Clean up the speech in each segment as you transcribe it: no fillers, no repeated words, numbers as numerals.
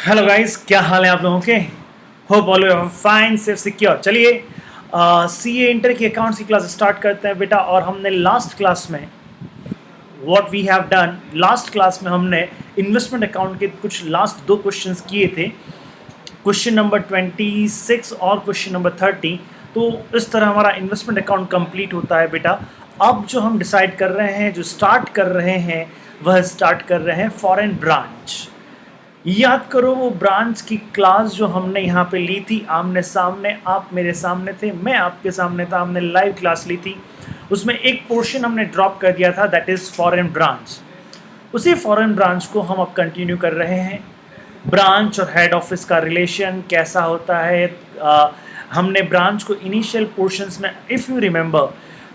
Hello guys, क्या हाल है आप लोगों के। Hope all you fine, safe, secure. चलिए सीए इंटर की अकाउंट्स की क्लास स्टार्ट करते हैं बेटा। और हमने लास्ट क्लास में what we have done, last class में हमने इन्वेस्टमेंट अकाउंट के कुछ लास्ट दो क्वेश्चंस किए थे, क्वेश्चन नंबर 26 और क्वेश्चन नंबर 30। तो इस तरह हमारा इन्वेस्टमेंट अकाउंट कंप्लीट होता है बेटा। अब जो हम डिसाइड कर रहे हैं, जो स्टार्ट कर रहे हैं, वह स्टार्ट कर रहे हैं फॉरेन ब्रांच। याद करो वो ब्रांच की क्लास जो हमने यहाँ पे ली थी, आमने सामने, आप मेरे सामने थे, मैं आपके सामने था, हमने लाइव क्लास ली थी। उसमें एक पोर्शन हमने ड्रॉप कर दिया था, दैट इज फॉरेन ब्रांच। उसी फॉरेन ब्रांच को हम अब कंटिन्यू कर रहे हैं। ब्रांच और हेड ऑफिस का रिलेशन कैसा होता है। हमने ब्रांच को इनिशियल पोर्शंस में, इफ़ यू रिमेंबर,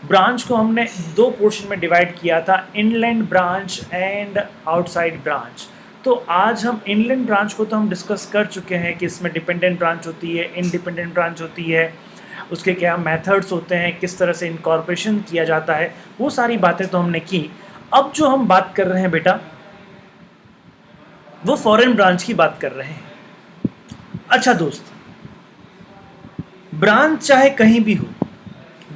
ब्रांच को हमने दो पोर्शन में डिवाइड किया था, inland branch and outside branch. तो आज हम इनलैंड ब्रांच को तो हम डिस्कस कर चुके हैं कि इसमें डिपेंडेंट ब्रांच होती है, इंडिपेंडेंट ब्रांच होती है, उसके क्या मेथड्स होते हैं, किस तरह से इनकॉर्पोरेशन किया जाता है, वो सारी बातें तो हमने की। अब जो हम बात कर रहे हैं बेटा, वो फॉरेन ब्रांच की बात कर रहे हैं। अच्छा दोस्त, ब्रांच चाहे कहीं भी हो,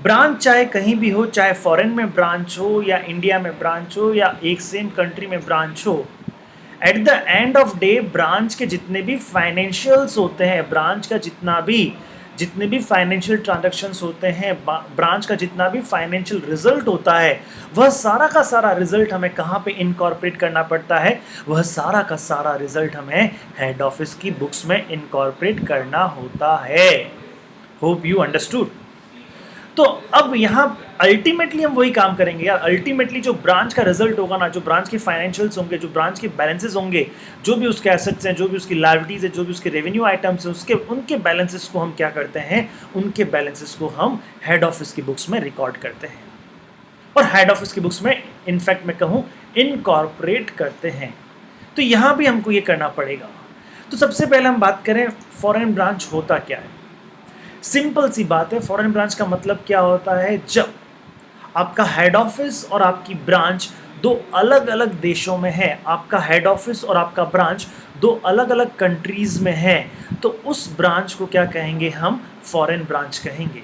ब्रांच चाहे कहीं भी हो, चाहे फॉरेन में ब्रांच हो या इंडिया में ब्रांच हो या एक सेम कंट्री में ब्रांच हो, at the end of day branch के जितने भी फाइनेंशियल्स होते हैं, ब्रांच का जितने भी फाइनेंशियल ट्रांजैक्शंस होते हैं, ब्रांच का जितना भी फाइनेंशियल रिजल्ट होता है, वह सारा का सारा रिजल्ट हमें कहाँ पे इनकॉर्पोरेट करना पड़ता है, वह सारा का सारा रिजल्ट हमें हेड ऑफिस की बुक्स में इनकॉर्पोरेट करना होता है। Hope you understood. तो अब यहाँ अल्टीमेटली हम वही काम करेंगे यार। अल्टीमेटली जो ब्रांच का रिजल्ट होगा ना, जो ब्रांच के फाइनेंशियल्स होंगे, जो ब्रांच के बैलेंसेस होंगे, जो भी उसके एसेट्स हैं, जो भी उसकी लायबिलिटीज है, जो भी उसके रेवेन्यू आइटम्स हैं, उनके बैलेंसेस को हम क्या करते हैं, उनके बैलेंसेस को हम हेड ऑफिस की बुक्स में रिकॉर्ड करते हैं। और हेड ऑफिस की बुक्स में इनफैक्ट मैं कहूँ इनकॉर्पोरेट करते हैं। तो यहाँ भी हमको ये करना पड़ेगा। तो सबसे पहले हम बात करें फॉरेन ब्रांच होता क्या है। सिंपल सी बात है, फॉरेन ब्रांच का मतलब क्या होता है, जब आपका हेड ऑफिस और आपकी ब्रांच दो अलग अलग देशों में है, आपका हेड ऑफिस और आपका ब्रांच दो अलग अलग कंट्रीज में है, तो उस ब्रांच को क्या कहेंगे, हम फॉरेन ब्रांच कहेंगे।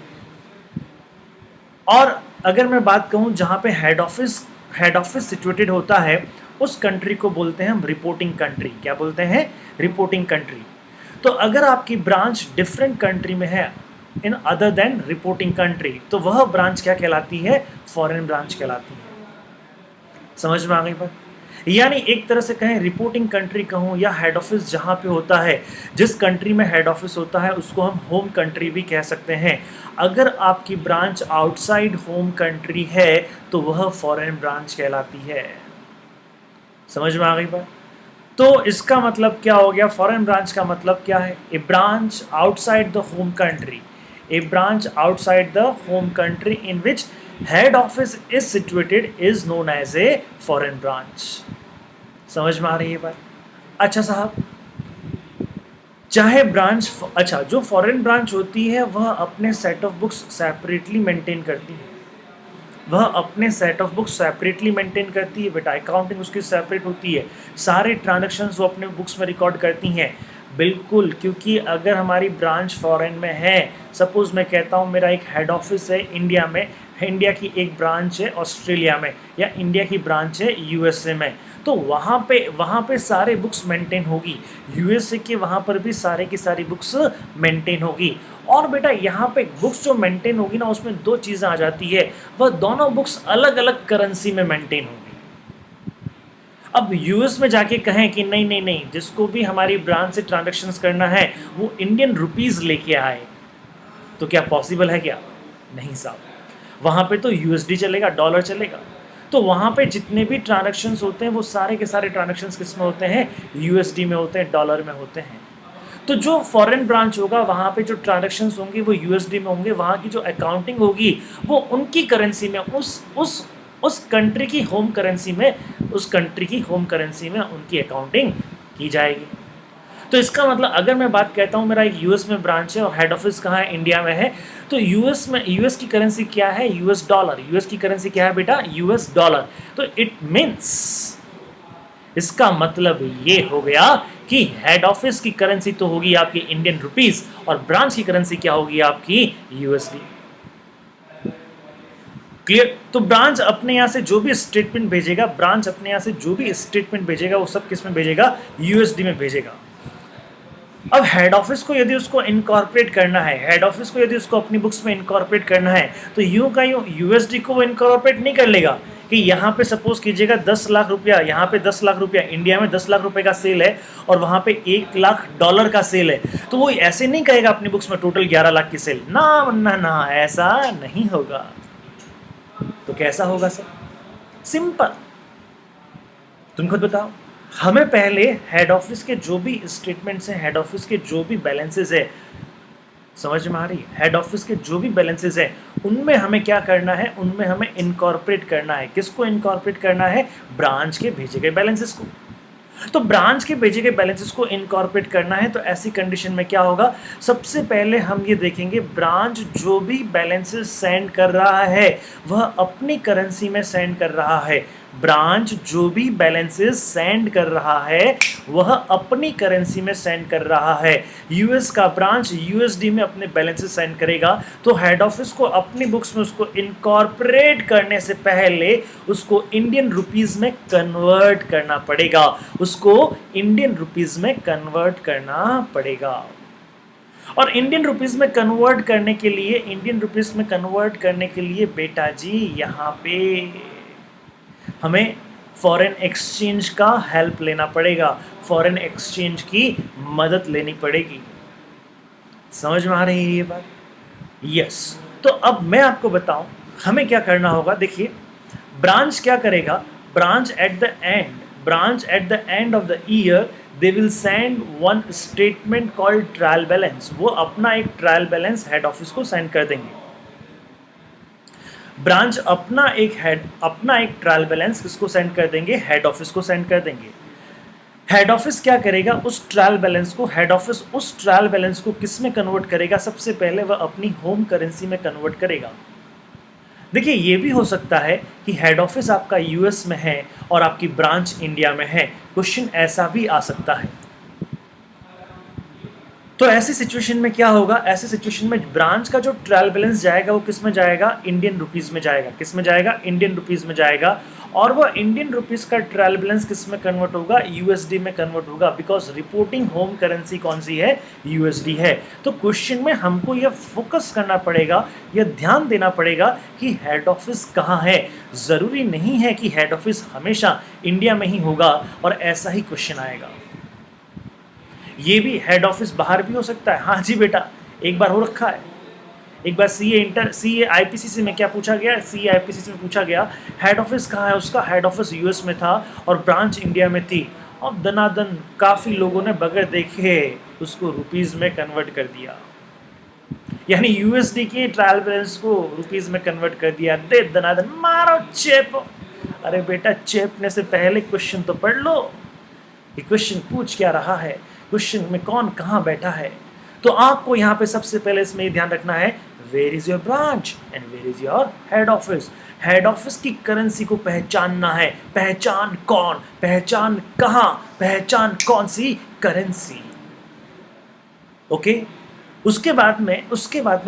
और अगर मैं बात कहूं जहां पे हेड ऑफिस सिचुएटेड होता है, उस कंट्री को बोलते हैं हम रिपोर्टिंग कंट्री। क्या बोलते हैं, रिपोर्टिंग कंट्री। तो अगर आपकी ब्रांच डिफरेंट कंट्री में है in other than reporting country, तो वह ब्रांच क्या कहलाती है, फॉरेन ब्रांच कहलाती है। समझ में आ गई बात। यानी एक तरह से कहें, रिपोर्टिंग कंट्री कहूँ या हेड ऑफिस जहाँ पे होता है, जिस कंट्री में हेड ऑफिस होता है, उसको हम होम कंट्री भी कह सकते हैं। अगर आपकी ब्रांच आउटसाइड होम कंट्री है तो वह फॉरेन ब्रांच कहलाती है। समझ में आ गई बात। तो इसका मतलब क्या हो गया, फॉरेन ब्रांच का मतलब क्या है, a branch outside the home country, a branch outside the home country in which head office is situated is known as a foreign branch। समझ में आ रही है बात। अच्छा साहब, चाहे ब्रांच, अच्छा, जो फॉरेन ब्रांच होती है वह अपने set of books separately maintain करती है, वह अपने set of books separately maintain करती है बेटा। अकाउंटिंग उसकी सेपरेट होती है, सारे ट्रांजैक्शंस वो अपने बुक्स में रिकॉर्ड करती हैं। बिल्कुल, क्योंकि अगर हमारी ब्रांच फॉरेन में है, सपोज मैं कहता हूँ मेरा एक हेड ऑफिस है इंडिया में, इंडिया की एक ब्रांच है ऑस्ट्रेलिया में, या इंडिया की ब्रांच है यूएसए में, तो वहाँ पे सारे बुक्स मेंटेन होगी। यूएसए के वहाँ पर भी सारे की सारी बुक्स मेंटेन होगी। और बेटा यहाँ पे बुक्स जो मेंटेन होगी ना, उसमें दो चीज़ें आ जाती है, वह दोनों बुक्स अलग अलग करेंसी में मेंटेन होगी। अब यूएस में जाके कहें कि नहीं नहीं नहीं, जिसको भी हमारी ब्रांच से ट्रांजैक्शंस करना है वो इंडियन रुपीस लेके आए, तो क्या पॉसिबल है क्या, नहीं साहब। वहाँ पे तो यूएसडी चलेगा, डॉलर चलेगा। तो वहाँ पे जितने भी ट्रांजैक्शंस होते हैं वो सारे के सारे ट्रांजैक्शंस किस में होते हैं, यूएसडी में होते हैं, डॉलर में होते हैं। तो जो फॉरेन ब्रांच होगा वहाँ पे जो ट्रांजैक्शंस होंगे वो यूएसडी में होंगे, वहाँ की जो अकाउंटिंग होगी वो उनकी करेंसी में, उस कंट्री की होम करेंसी में, उस कंट्री की होम करेंसी में उनकी अकाउंटिंग की जाएगी। तो इसका मतलब अगर मैं बात कहता हूँ मेरा एक यूएस में ब्रांच है और हेड ऑफिस कहाँ है, इंडिया में है, तो यूएस की करेंसी क्या है, यूएस डॉलर। यूएस की करेंसी क्या है बेटा, यूएस डॉलर। तो इट मीन्स इसका मतलब ये हो गया कि हेड ऑफिस की करेंसी तो होगी आपकी इंडियन रुपीस और ब्रांच की करेंसी क्या होगी आपकी यूएसडी। क्लियर? तो ब्रांच अपने यहां से जो भी स्टेटमेंट भेजेगा, ब्रांच अपने यहां से जो भी स्टेटमेंट भेजेगा वो सब किस में भेजेगा? यूएसडी में भेजेगा। अब हेड ऑफिस को यदि उसको इनकॉर्पोरेट करना है, हेड ऑफिस को यदि उसको अपनी बुक्स में इनकॉर्पोरेट करना है, तो यूं का यूं यूएसडी को वो इनकॉर्पोरेट नहीं कर लेगा कि यहाँ पे सपोज कीजिएगा 10 लाख रुपया, यहाँ पे 10 लाख रुपया, इंडिया में 10 लाख रुपए का सेल है और वहां पे $1 लाख का सेल है, तो वो ऐसे नहीं कहेगा अपनी बुक्स में टोटल 11 लाख की सेल। ना ना ना, ऐसा नहीं होगा। तो कैसा होगा सर? सिंपल, तुम खुद बताओ। हमें पहले हेड ऑफिस के जो भी स्टेटमेंट्स हैं, हेड ऑफिस के जो भी बैलेंसेस है, समझ में आ रही है? हेड ऑफिस के जो भी बैलेंसेस है उनमें हमें क्या करना है? उनमें हमें इनकॉर्पोरेट करना है। किसको इनकॉर्पोरेट करना है? ब्रांच के भेजे गए बैलेंसेस को। तो ब्रांच के भेजे गए बैलेंसेस को इनकॉर्पोरेट करना है, तो ऐसी कंडीशन में क्या होगा? सबसे पहले हम ये देखेंगे ब्रांच जो भी बैलेंसेस सेंड कर रहा है वह अपनी करेंसी में सेंड कर रहा है। ब्रांच जो भी बैलेंसेस सेंड कर रहा है वह अपनी करेंसी में सेंड कर रहा है। यूएस का ब्रांच यूएसडी में अपने बैलेंसेस सेंड करेगा, तो हेड ऑफिस को अपनी बुक्स में उसको इनकॉर्पोरेट करने से पहले उसको इंडियन रुपीस में कन्वर्ट करना पड़ेगा, उसको इंडियन रुपीस में कन्वर्ट करना पड़ेगा। और इंडियन रुपीस में कन्वर्ट करने के लिए, इंडियन रुपीस में कन्वर्ट करने के लिए बेटा जी यहाँ पे हमें फॉरेन एक्सचेंज का हेल्प लेना पड़ेगा, फॉरेन एक्सचेंज की मदद लेनी पड़ेगी। समझ में आ रही है ये बात? यस। तो अब मैं आपको बताऊं हमें क्या करना होगा। देखिए ब्रांच क्या करेगा? Branch at the end of the year they will send one statement called trial balance. वो अपना एक ट्रायल बैलेंस हेड ऑफिस को सेंड कर देंगे। ब्रांच अपना एक ट्रायल बैलेंस किसको सेंड कर देंगे? हेड ऑफिस को सेंड कर देंगे। हेड ऑफिस क्या करेगा? उस ट्रायल बैलेंस को किस में कन्वर्ट करेगा? सबसे पहले वह अपनी होम करेंसी में कन्वर्ट करेगा। देखिए ये भी हो सकता है कि हेड ऑफिस आपका यूएस में है और आपकी ब्रांच इंडिया में है। क्वेश्चन ऐसा भी आ सकता है। तो ऐसी सिचुएशन में क्या होगा? ऐसी सिचुएशन में ब्रांच का जो ट्रायल बैलेंस जाएगा वो किस में जाएगा? इंडियन रुपीस में जाएगा। किस में जाएगा? इंडियन रुपीस में जाएगा। और वो इंडियन रुपीस का ट्रायल बैलेंस किस में कन्वर्ट होगा? यूएसडी में कन्वर्ट होगा, बिकॉज रिपोर्टिंग होम करेंसी कौन सी है? यूएसडी है। तो क्वेश्चन में हमको यह फोकस करना पड़ेगा, यह ध्यान देना पड़ेगा कि हेड ऑफिस कहाँ है। ज़रूरी नहीं है कि हेड ऑफिस हमेशा इंडिया में ही होगा और ऐसा ही क्वेश्चन आएगा। ये भी हेड ऑफिस बाहर भी हो सकता है। हाँ जी बेटा, एक बार हो रखा है। एक बार सीए आईपीसीसी में क्या पूछा गया? सीए आईपीसीसी में पूछा गया हेड ऑफिस कहाँ है उसका? हेड ऑफिस यूएस में था और ब्रांच इंडिया में थी। और दनादन काफ़ी लोगों ने बगैर देखे उसको रुपीज़ में कन्वर्ट कर दिया, यानी यूएसडी के ट्रायल बैलेंस को रुपीज़ में कन्वर्ट कर दिया। दे दनादन मारो चेप। अरे बेटा, चेपने से पहले क्वेश्चन तो पढ़ लो कि क्वेश्चन पूछ क्या रहा है, क्वेश्चन में कौन कहाँ बैठा है। तो आपको यहाँ पे सबसे पहले इसमें ध्यान रखना है where is your branch and where is your head office. Head office की करेंसी को पहचानना है। पहचान कौन, पहचान कहाँ, पहचान कौन सी करेंसी। ओके। उसके बाद में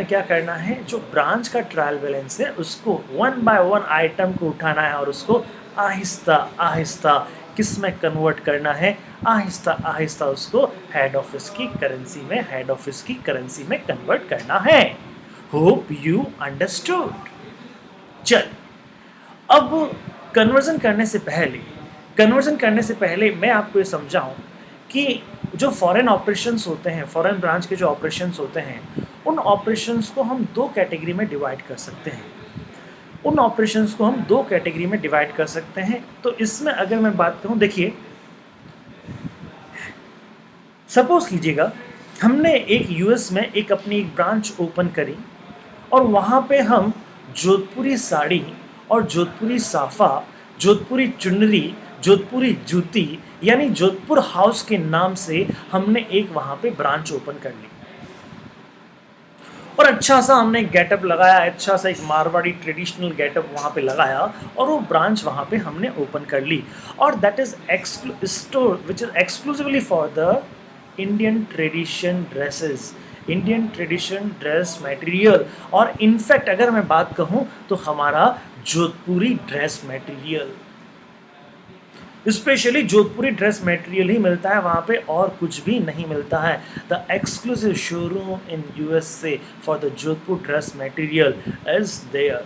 क्या करना है? जो ब्रांच का ट्रायल बैलेंस है उसको वन बाय वन आइटम को उठाना है और उसको आहिस्ता आहिस्ता किस में कन्वर्ट करना है? आहिस्ता आहिस्ता उसको हेड ऑफिस की करेंसी में कन्वर्ट करना है। Hope you understood. चल, अब कन्वर्जन करने से पहले मैं आपको ये समझाऊं कि जो फॉरेन ऑपरेशंस होते हैं, फॉरेन ब्रांच के जो ऑपरेशंस होते हैं, उन ऑपरेशंस को हम दो कैटेगरी में डिवाइड कर सकते हैं। तो इसमें अगर मैं बात करूं, देखिए सपोज कीजिएगा हमने एक यूएस में अपनी एक ब्रांच ओपन करी और वहाँ पे हम जोधपुरी साड़ी और जोधपुरी साफा, जोधपुरी चुनरी, जोधपुरी जूती यानी जोधपुर हाउस के नाम से हमने एक वहाँ पे ब्रांच ओपन कर ली। और अच्छा सा हमने गेटअप लगाया, अच्छा सा एक मारवाड़ी ट्रेडिशनल गेटअप वहाँ पे लगाया और वो ब्रांच वहाँ पे हमने ओपन कर ली। और that is store which is exclusively for the Indian tradition dresses, Indian tradition dress material. और इनफैक्ट अगर मैं बात कहूँ तो हमारा जोधपुरी ड्रेस मटेरियल, स्पेशली जोधपुरी ड्रेस मटेरियल ही मिलता है वहाँ पे, और कुछ भी नहीं मिलता है। The exclusive showroom in USA for the Jodhpur dress material is there.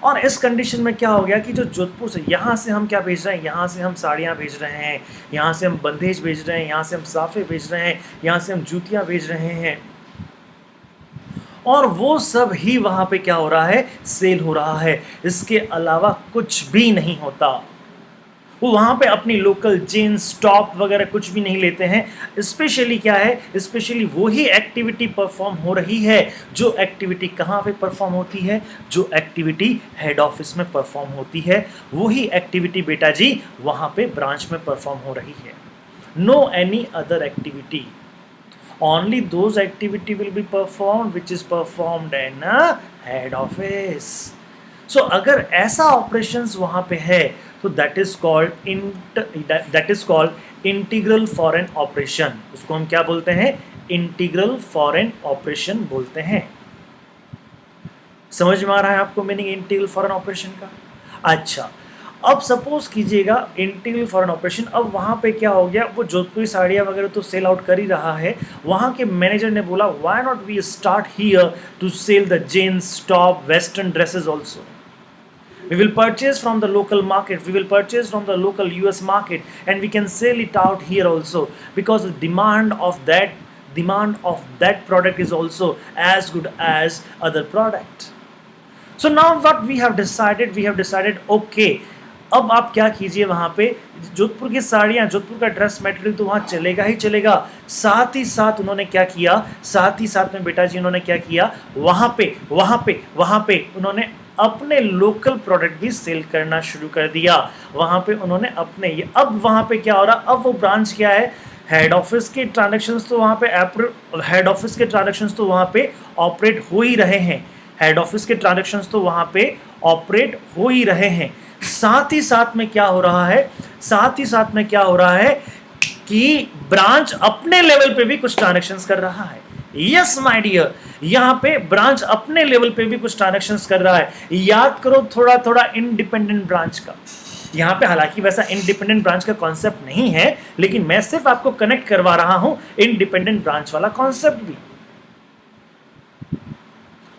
और इस कंडीशन में क्या हो गया कि जो जोधपुर से, यहाँ से हम क्या भेज रहे हैं, यहाँ से हम साड़ियाँ भेज रहे हैं, यहाँ से हम बंदेज भेज रहे हैं, यहाँ से हम साफे भेज रहे हैं, यहाँ से हम जूतियाँ भेज रहे हैं, और वो सब ही वहाँ पे क्या हो रहा है, सेल हो रहा है। इसके अलावा कुछ भी नहीं होता। वो वहाँ पे अपनी लोकल जीन्स टॉप वगैरह कुछ भी नहीं लेते हैं। स्पेशली क्या है, स्पेशली वही एक्टिविटी परफॉर्म हो रही है जो एक्टिविटी कहाँ पे परफॉर्म होती है, जो एक्टिविटी हेड ऑफिस में परफॉर्म होती है, वही एक्टिविटी बेटा जी वहाँ पे ब्रांच में परफॉर्म हो रही है। No any other activity, only those activity will be performed which is performed in a head office. So अगर ऐसा operations वहाँ पे है तो that is called integral foreign operation। उसको हम क्या बोलते हैं, integral foreign operation बोलते हैं। समझ में आ रहा है आपको मीनिंग इंटीग्रल फॉरेन ऑपरेशन का? अच्छा, अब सपोज कीजिएगा इंटीग्रल फॉरेन ऑपरेशन, अब वहाँ पे क्या हो गया, वो जोधपुरी साड़ियाँ वगैरह तो सेल आउट कर ही रहा है। वहाँ के मैनेजर ने बोला why not we start here to sell the jeans top western dresses also. We will purchase from the local market, we will purchase from the local US market, and we can sell it out here also, because the demand of that product is also as good as other product. So now what we have decided okay, अब आप क्या कीजिए, वहाँ पे जोधपुर की साड़ियाँ, जोधपुर का dress material तो वहाँ चलेगा ही चलेगा, साथ ही साथ उन्होंने क्या किया, साथ ही साथ में बेटा जी उन्होंने क्या किया, वहाँ पे उन्होंने अपने लोकल प्रोडक्ट भी सेल करना शुरू कर दिया। वहाँ पे उन्होंने अपने, अब वहाँ पे क्या हो रहा, अब वो ब्रांच क्या है, हेड ऑफिस के ट्रांजैक्शंस तो वहाँ पे ऑपरेट हो ही रहे हैं, हेड ऑफिस के ट्रांजैक्शंस तो वहाँ पे ऑपरेट हो ही रहे हैं। साथ ही साथ में क्या हो रहा है कि ब्रांच अपने लेवल पे भी कुछ ट्रांजैक्शंस कर रहा है। यस माय डियर, यहाँ पे ब्रांच अपने लेवल पे भी कुछ ट्रांजैक्शंस कर रहा है। याद करो थोड़ा इंडिपेंडेंट ब्रांच का, यहाँ पे हालांकि वैसा इंडिपेंडेंट ब्रांच का कॉन्सेप्ट नहीं है, लेकिन मैं सिर्फ आपको कनेक्ट करवा रहा हूं इंडिपेंडेंट ब्रांच वाला कॉन्सेप्ट भी।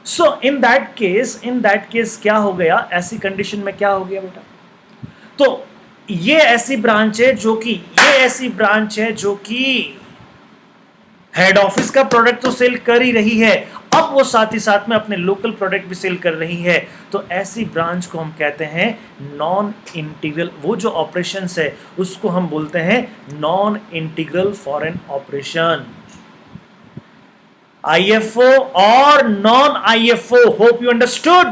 सो इन दैट केस क्या हो गया, ऐसी कंडीशन में क्या हो गया बेटा, तो ये ऐसी ब्रांच है जो कि हेड ऑफिस का प्रोडक्ट तो सेल कर ही रही है, अब वो साथ ही साथ में अपने लोकल प्रोडक्ट भी सेल कर रही है। तो ऐसी ब्रांच को हम कहते हैं नॉन इंटीग्रल, वो जो ऑपरेशंस है उसको हम बोलते हैं non integral foreign operation, IFO और non IFO. Hope you understood.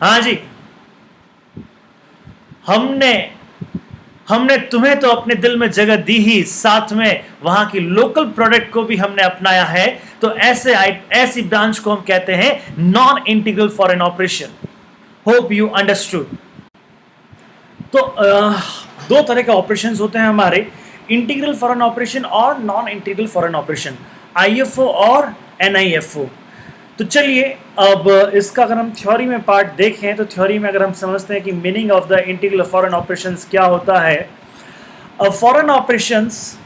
हाँ जी, हमने तुम्हें तो अपने दिल में जगह दी ही, साथ में वहां की लोकल प्रोडक्ट को भी हमने अपनाया है। तो ऐसी ब्रांच को हम कहते हैं non integral foreign operation. Hope you understood. तो दो तरह के ऑपरेशंस होते हैं हमारे, इंटीग्रल फॉरेन ऑपरेशन और non integral foreign operation, IFO और एनआईएफओ। तो चलिए अब इसका अगर हम थ्योरी में पार्ट देखें तो थ्योरी में अगर हम समझते हैं कि meaning of the integral foreign operations क्या होता है। Foreign operations,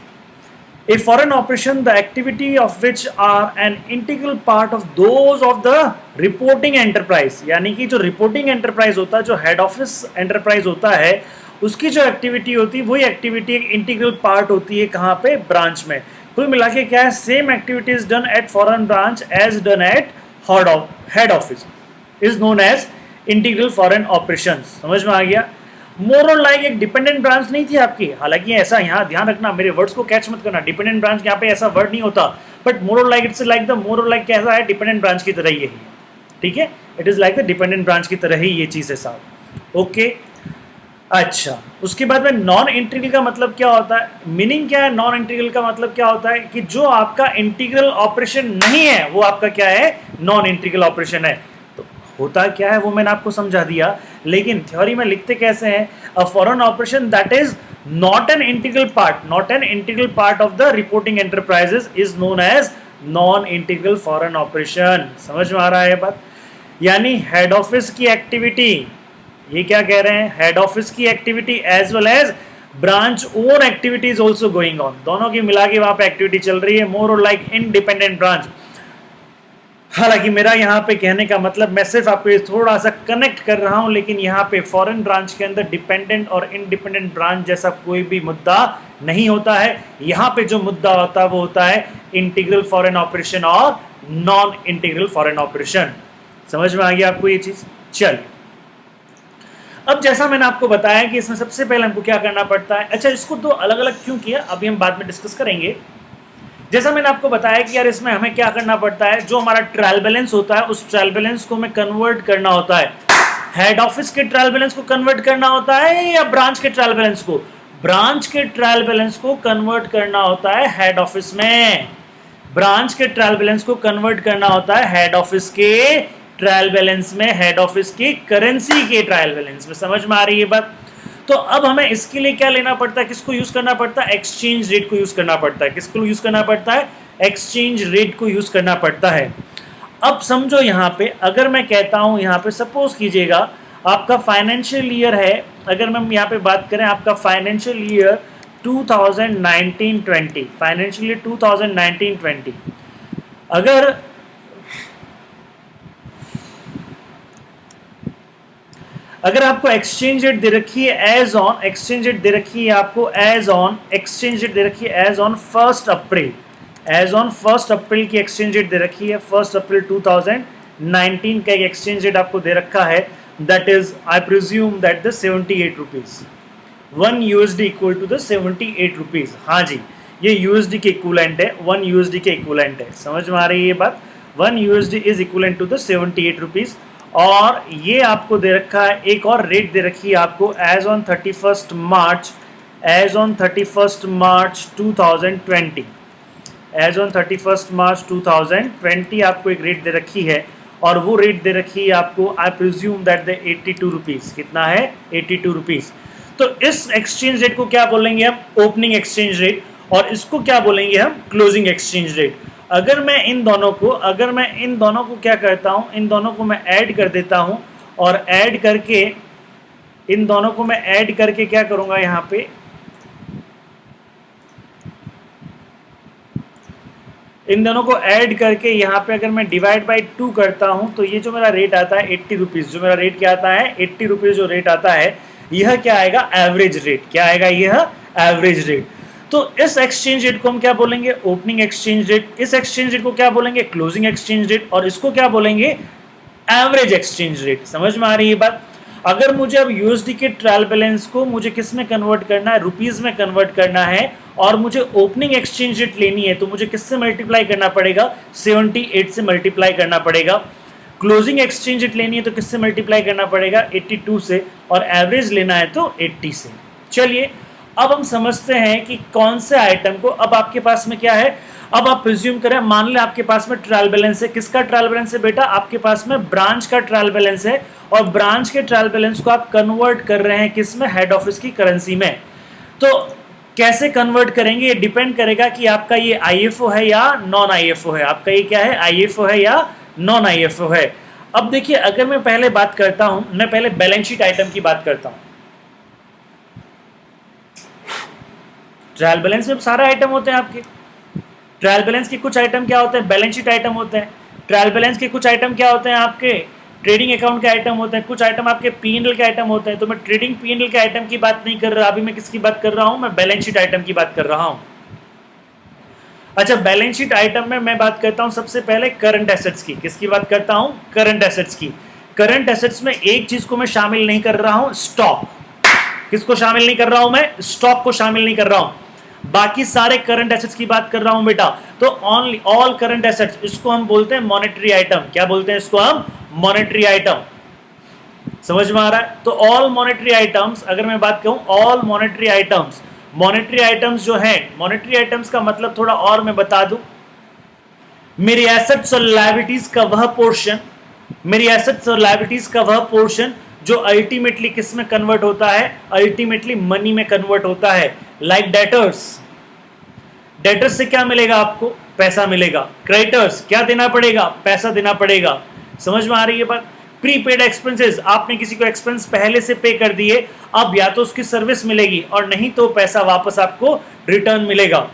a foreign operation the activity of which are an integral part of those of the reporting enterprise, यानी कि जो रिपोर्टिंग एंटरप्राइज होता है, जो हेड ऑफिस एंटरप्राइज होता है, उसकी जो एक्टिविटी होती है वही एक्टिविटी एक इंटीग्रल पार्ट होती है कहाँ पे, ब्रांच में। कुल मिला के क्या है, same activity is done at foreign branch as done at head office, is known as integral foreign operations. समझ में आ गया। मोर और लाइक एक डिपेंडेंट ब्रांच नहीं थी आपकी, हालांकि ऐसा यहाँ ध्यान रखना, मेरे वर्ड्स को कैच मत करना, डिपेंडेंट ब्रांच यहाँ पे ऐसा वर्ड नहीं होता, बट मोर और लाइक इट्स लाइक द, मोर और लाइक कैसा है, डिपेंडेंट ब्रांच की तरह ही है, ठीक है, it is like the dependent branch की तरह ही ये चीज़ है साहब। ओके, अच्छा, उसके बाद में नॉन इंटीग्रल का मतलब क्या होता है, मीनिंग क्या है नॉन इंटीग्रल का मतलब क्या होता है कि जो आपका इंटीग्रल ऑपरेशन नहीं है वो आपका क्या है, नॉन इंटीग्रल ऑपरेशन है। तो होता क्या है वो मैंने आपको समझा दिया, लेकिन थ्योरी में लिखते कैसे हैं, a foreign operation that is not an integral part, not an integral part of the reporting enterprises is known as non integral foreign operation. समझ में आ रहा है बात, यानी हेड ऑफिस की एक्टिविटी, ये क्या कह रहे हैं, हेड ऑफिस की activity as well as branch own activity is also going on, दोनों की मिला के वहां पे एक्टिविटी चल रही है, मोर और लाइक इंडिपेंडेंट ब्रांच। हालांकि मेरा यहाँ पे कहने का मतलब, मैं सिर्फ आपको थोड़ा सा कनेक्ट कर रहा हूं, लेकिन यहाँ पे फॉरेन ब्रांच के अंदर डिपेंडेंट और इंडिपेंडेंट ब्रांच जैसा कोई भी मुद्दा नहीं होता है। यहाँ पे जो मुद्दा होता है वो होता है इंटीग्रल फॉरेन ऑपरेशन और नॉन इंटीग्रल फॉरेन ऑपरेशन। समझ में आ गया आपको ये चीज। चलिए, अब जैसा मैंने आपको बताया कि इसमें सबसे पहले हमको क्या करना पड़ता है, अच्छा इसको तो अलग अलग क्यों किया अभी हम बाद में डिस्कस करेंगे। जैसा मैंने आपको बताया कि यार इसमें हमें क्या करना पड़ता है, जो हमारा ट्रायल बैलेंस होता है उस ट्रायल बैलेंस को हमें कन्वर्ट करना होता है, हेड ऑफिस के ट्रायल बैलेंस को कन्वर्ट करना होता है या ब्रांच के ट्रायल बैलेंस को, ब्रांच के ट्रायल बैलेंस को कन्वर्ट करना होता है हेड ऑफिस में, ब्रांच के ट्रायल बैलेंस को कन्वर्ट करना होता है हेड ऑफिस के ट्रायल बैलेंस में, हेड ऑफिस की करेंसी के ट्रायल बैलेंस में। समझ में आ रही है बात। तो अब हमें इसके लिए क्या लेना पड़ता है, किसको यूज करना पड़ता है, एक्सचेंज रेट को यूज करना पड़ता है। किसको यूज करना पड़ता है, एक्सचेंज रेट को यूज करना पड़ता है। अब समझो यहाँ पे अगर मैं कहता हूं, यहाँ पे सपोज कीजिएगा आपका फाइनेंशियल ईयर है, अगर हम यहाँ पे बात करें आपका फाइनेंशियल ईयर 2019-20, फाइनेंशियल ईयर 2019-20, अगर आपको एक्सचेंज रेट दे रखी है एज ऑन, एक्सचेंज रेट दे रखी है आपको एज ऑन, एक्सचेंज रेट दे रखी है as on 1 April, as on 1 April की एक्सचेंज रेट दे रखी है, 1 अप्रैल 2019 का एक एक्सचेंज रेट आपको दे रखा है, that is I presume that the 78 rupees, 1 USD equal to the 78 rupees. हाँ जी, ये यूएसडी के इक्वलेंट है, 1 USD के इक्वलेंट है। समझ में आ रही है ये बात, 1 USD is equivalent to the 78 rupees. और ये आपको दे रखा है, एक और रेट दे रखी है आपको as on 31 March, as on 31 March 2020, as on 31 March 2020 आपको एक रेट दे रखी है, और वो रेट दे रखी है आपको आई प्रिज्यूम दैट द 82 रुपीज। कितना है, 82 रुपीज। तो इस एक्सचेंज रेट को क्या बोलेंगे हम, ओपनिंग एक्सचेंज रेट, और इसको क्या बोलेंगे हम, क्लोजिंग एक्सचेंज रेट। अगर मैं इन दोनों को क्या करता हूं, इन दोनों को मैं ऐड कर देता हूं, और ऐड करके इन दोनों को मैं ऐड करके क्या करूंगा, यहां पे इन दोनों को ऐड करके यहाँ पे अगर मैं डिवाइड बाई 2 करता हूँ, तो ये जो मेरा रेट आता है 80 रुपीज़, जो मेरा रेट क्या आता है, 80 रुपीज़ जो रेट आता है, यह क्या आएगा, एवरेज रेट। क्या आएगा, यह एवरेज रेट। तो इस एक्सचेंज रेट को हम क्या बोलेंगे, ओपनिंग एक्सचेंज रेट। इस एक्सचेंज रेट को क्या बोलेंगे, क्लोजिंग एक्सचेंज रेट। और इसको क्या बोलेंगे, एवरेज एक्सचेंज रेट। समझ में आ रही है बात। अगर मुझे अब यूएसडी के ट्रायल बैलेंस को मुझे किस में कन्वर्ट करना है, रुपीज में कन्वर्ट करना है, और मुझे ओपनिंग एक्सचेंज रेट लेनी है, तो मुझे किससे मल्टीप्लाई करना पड़ेगा, 78 से मल्टीप्लाई करना पड़ेगा। क्लोजिंग एक्सचेंज रेट लेनी है तो किससे मल्टीप्लाई करना पड़ेगा, 82 से, और एवरेज लेना है तो 80 से। चलिए, अब हम समझते हैं कि कौन से आइटम को, अब आपके पास में क्या है, अब आप प्रिज्यूम करें, मान लें आपके पास में ट्रायल बैलेंस है। किसका ट्रायल बैलेंस है बेटा, आपके पास में ब्रांच का ट्रायल बैलेंस है, और ब्रांच के ट्रायल बैलेंस को आप कन्वर्ट कर रहे हैं किस में, हेड ऑफिस की करेंसी में। तो कैसे कन्वर्ट करेंगे, ये डिपेंड करेगा कि आपका ये आईएफओ है या नॉन आईएफओ है। आपका ये क्या है, आईएफओ है या नॉन आईएफओ है। अब देखिए, अगर मैं पहले बात करता हूं, मैं पहले बैलेंस शीट आइटम की बात करता हूं। ट्रायल बैलेंस में सारे आइटम होते हैं आपके। ट्रायल बैलेंस के कुछ आइटम क्या होते हैं, बैलेंस शीट आइटम होते हैं। ट्रायल बैलेंस के कुछ आइटम क्या होते हैं, आपके ट्रेडिंग अकाउंट के आइटम होते हैं। कुछ आइटम आपके पीएनएल के आइटम होते हैं। तो मैं ट्रेडिंग पीएनएल के आइटम की बात नहीं कर रहा, अभी मैं किसकी बात कर रहा हूं, मैं बैलेंस शीट आइटम की बात कर रहा हूं। अच्छा, बैलेंस शीट आइटम में मैं बात करता हूं सबसे पहले करंट एसेट्स की। किसकी बात करता हूं, करंट एसेट्स की। करंट एसेट्स में एक चीज को मैं शामिल नहीं कर रहा हूं, स्टॉक। किसको शामिल नहीं कर रहा हूं मैं, स्टॉक को शामिल नहीं कर रहा हूं। बाकी सारे करंट एसेट्स की बात कर रहा हूं बेटा। तो ओनली ऑल करंट एसेट्स, इसको हम बोलते हैं मॉनेटरी आइटम। क्या बोलते हैं इसको हम, मॉनेटरी आइटम। समझ में आ रहा है? तो ऑल मॉनेटरी आइटम्स, अगर मैं बात कहूं ऑल मॉनेटरी आइटम्स जो है, मॉनेटरी आइटम्स का मतलब थोड़ा और मैं बता दूं, मेरी एसेट्स और लायबिलिटीज का वह पोर्शन, मेरी एसेट्स और लायबिलिटीज का वह पोर्शन जो अल्टीमेटली किस में कन्वर्ट होता है, अल्टीमेटली मनी में कन्वर्ट होता है। लाइक डेटर्स, डेटर्स से क्या मिलेगा आपको, पैसा मिलेगा। क्रेडिटर्स क्या देना पड़ेगा, पैसा देना पड़ेगा। समझ में आ रही है बात? प्रीपेड एक्सपेंसेस, आपने किसी को एक्सपेंस पहले से पे कर दिए, अब या तो उसकी सर्विस मिलेगी और नहीं तो पैसा वापस आपको रिटर्न मिलेगा।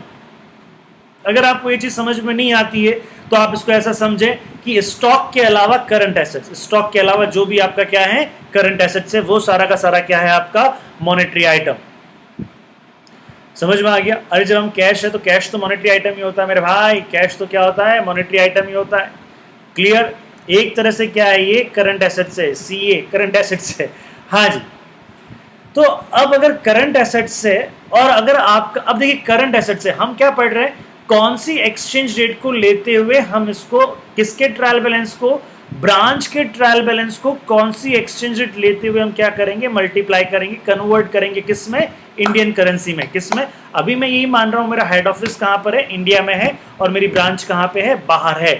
अगर आपको ये चीज समझ में नहीं आती है तो आप इसको ऐसा समझें कि स्टॉक के अलावा करंट एसेट्स, स्टॉक के अलावा जो भी आपका क्या है करंट एसेट्स है, वो सारा का सारा क्या है आपका मॉनेटरी आइटम। समझ में आ गया? अरे जब हम कैश है तो कैश तो मॉनेटरी आइटम ही होता है मेरे भाई, कैश तो क्या होता है, मॉनेटरी आइटम ही होता है। क्लियर? एक तरह से क्या है ये करंट एसेट्स है, सीए करंट एसेट्स है। हाँ जी। तो अब अगर करंट एसेट्स है और अगर आपका, अब देखिए करंट एसेट्स है, हम क्या पढ़ रहे हैं, कौन सी एक्सचेंज रेट को लेते हुए हम इसको, किसके ट्रायल बैलेंस को, ब्रांच के ट्रायल बैलेंस को कौन सी एक्सचेंज रेट लेते हुए हम क्या करेंगे, मल्टीप्लाई करेंगे, कन्वर्ट करेंगे, किस में, इंडियन करेंसी में। किस में? अभी मैं यही मान रहा हूं मेरा हेड ऑफिस कहां पर है, इंडिया में है, और मेरी ब्रांच कहां पे है, बाहर है।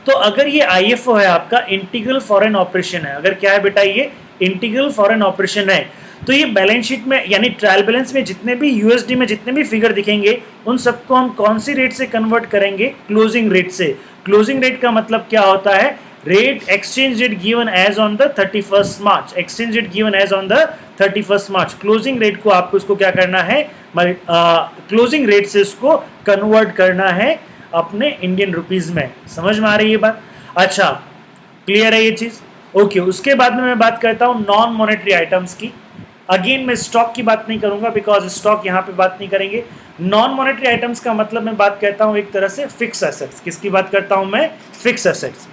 तो अगर ये आईएफओ है आपका, इंटीग्रल फॉरेन ऑपरेशन है, अगर क्या है बेटा ये इंटीग्रल फॉरेन ऑपरेशन है, तो ये बैलेंस शीट में यानी ट्रायल बैलेंस में जितने भी यूएसडी में जितने भी फिगर दिखेंगे उन सबको हम कौन सी रेट से कन्वर्ट करेंगे, क्लोजिंग रेट से। क्लोजिंग रेट का मतलब क्या होता है, rate exchange rate given as on the 31st March, exchange rate given as on the 31st March. Closing rate को आपको इसको क्या करना है, क्लोजिंग रेट से इसको कन्वर्ट करना है अपने इंडियन रुपीज में। समझ में आ रही है बात? अच्छा, क्लियर है ये चीज? ओके। उसके बाद में मैं बात करता हूं नॉन मॉनेटरी आइटम्स की। अगेन मैं स्टॉक की बात नहीं करूंगा बिकॉज स्टॉक यहां पे बात नहीं करेंगे। नॉन मॉनेटरी आइटम्स का मतलब मैं बात करता हूं एक तरह से फिक्स एसेट्स। किसकी बात करता हूं मैं, फिक्स एसेट्स।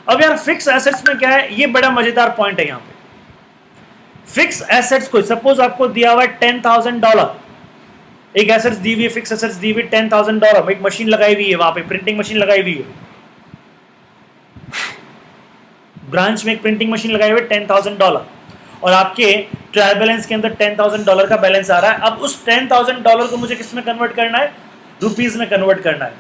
अब यार फिक्स एसेट्स में क्या है, ये बड़ा मजेदार पॉइंट है यहां पे। फिक्स एसेट्स को सपोज आपको दिया हुआ है $10,000, एक एसेट्स दी हुई है, फिक्स एसेट्स दी हुई $10,000, एक मशीन लगाई हुई है, वहां पे प्रिंटिंग मशीन लगाई हुई है, ब्रांच में एक प्रिंटिंग मशीन लगाई हुई है $10,000, और आपके ट्रायल बैलेंस के अंदर $10,000 का बैलेंस आ रहा है। अब उस $10,000 को मुझे किस में कन्वर्ट करना है, रुपीज में कन्वर्ट करना है।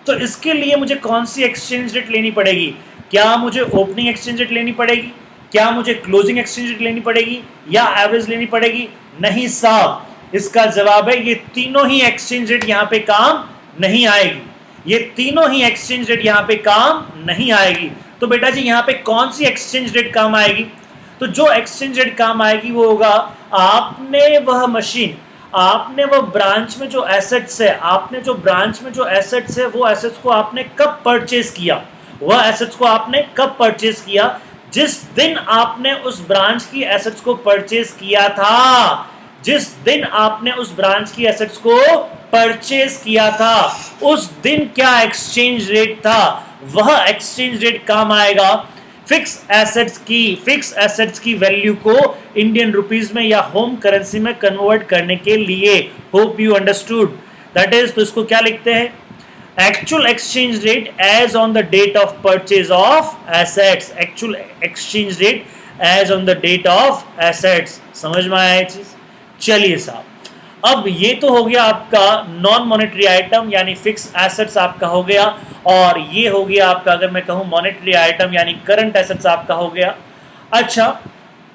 तो इसके लिए मुझे कौन सी एक्सचेंज रेट लेनी पड़ेगी, क्या मुझे ओपनिंग एक्सचेंज रेट लेनी पड़ेगी, क्या मुझे क्लोजिंग एक्सचेंज रेट लेनी पड़ेगी, या एवरेज लेनी पड़ेगी? नहीं साहब, इसका जवाब है ये तीनों ही एक्सचेंज रेट यहां पे काम नहीं आएगी, ये तीनों ही एक्सचेंज रेट यहां पे काम नहीं आएगी। तो बेटा जी यहां पे कौन सी एक्सचेंज रेट काम आएगी, तो जो एक्सचेंज रेट काम आएगी वो होगा, आपने वह मशीन, आपने वह ब्रांच में जो एसेट्स है, आपने जो ब्रांच में जो एसेट्स है वो एसेट्स को आपने कब परचेज किया, वह एसेट्स को आपने कब परचेज किया, जिस दिन आपने उस ब्रांच की एसेट्स को परचेज किया था, जिस दिन आपने उस ब्रांच की एसेट्स को परचेज किया था उस दिन क्या एक्सचेंज रेट था, वह एक्सचेंज रेट काम आएगा फिक्स एसेट्स की वैल्यू को इंडियन रुपीस में या होम करेंसी में कन्वर्ट करने के लिए। Hope you understood that is. तो इसको क्या लिखते हैं, actual exchange rate as on the date of purchase of assets, actual exchange rate as on the date of assets. समझ में आया ये चीज? चलिए साहब, अब ये तो हो गया आपका नॉन मॉनेटरी आइटम यानी फिक्स एसेट्स आपका हो गया, और ये हो गया आपका अगर मैं कहूं मॉनेटरी आइटम यानी करंट एसेट्स आपका हो गया। अच्छा,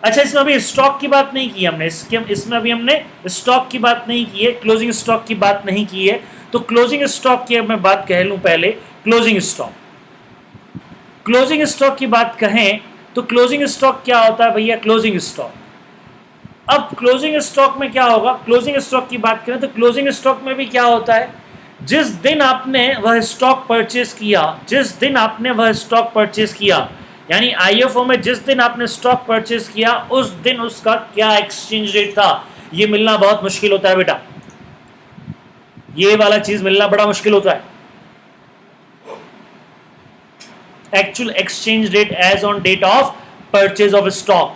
इसमें अभी स्टॉक की बात नहीं की हमने, इसमें अभी हमने स्टॉक की बात नहीं की है, क्लोजिंग स्टॉक की बात नहीं की है। तो क्लोजिंग स्टॉक की अब मैं बात कह लूं पहले। क्लोजिंग स्टॉक की बात कहें तो क्लोजिंग स्टॉक क्या होता है भैया, क्लोजिंग स्टॉक। अब क्लोजिंग स्टॉक में क्या होगा, क्लोजिंग स्टॉक की बात करें तो क्लोजिंग स्टॉक में भी क्या होता है, जिस दिन आपने वह स्टॉक परचेज किया, यानी आईएफओ में जिस दिन आपने स्टॉक परचेज किया उस दिन उसका क्या एक्सचेंज रेट था, ये मिलना बहुत मुश्किल होता है बेटा, ये वाला चीज मिलना बड़ा मुश्किल होता है। Actual exchange rate as on date of purchase of stock,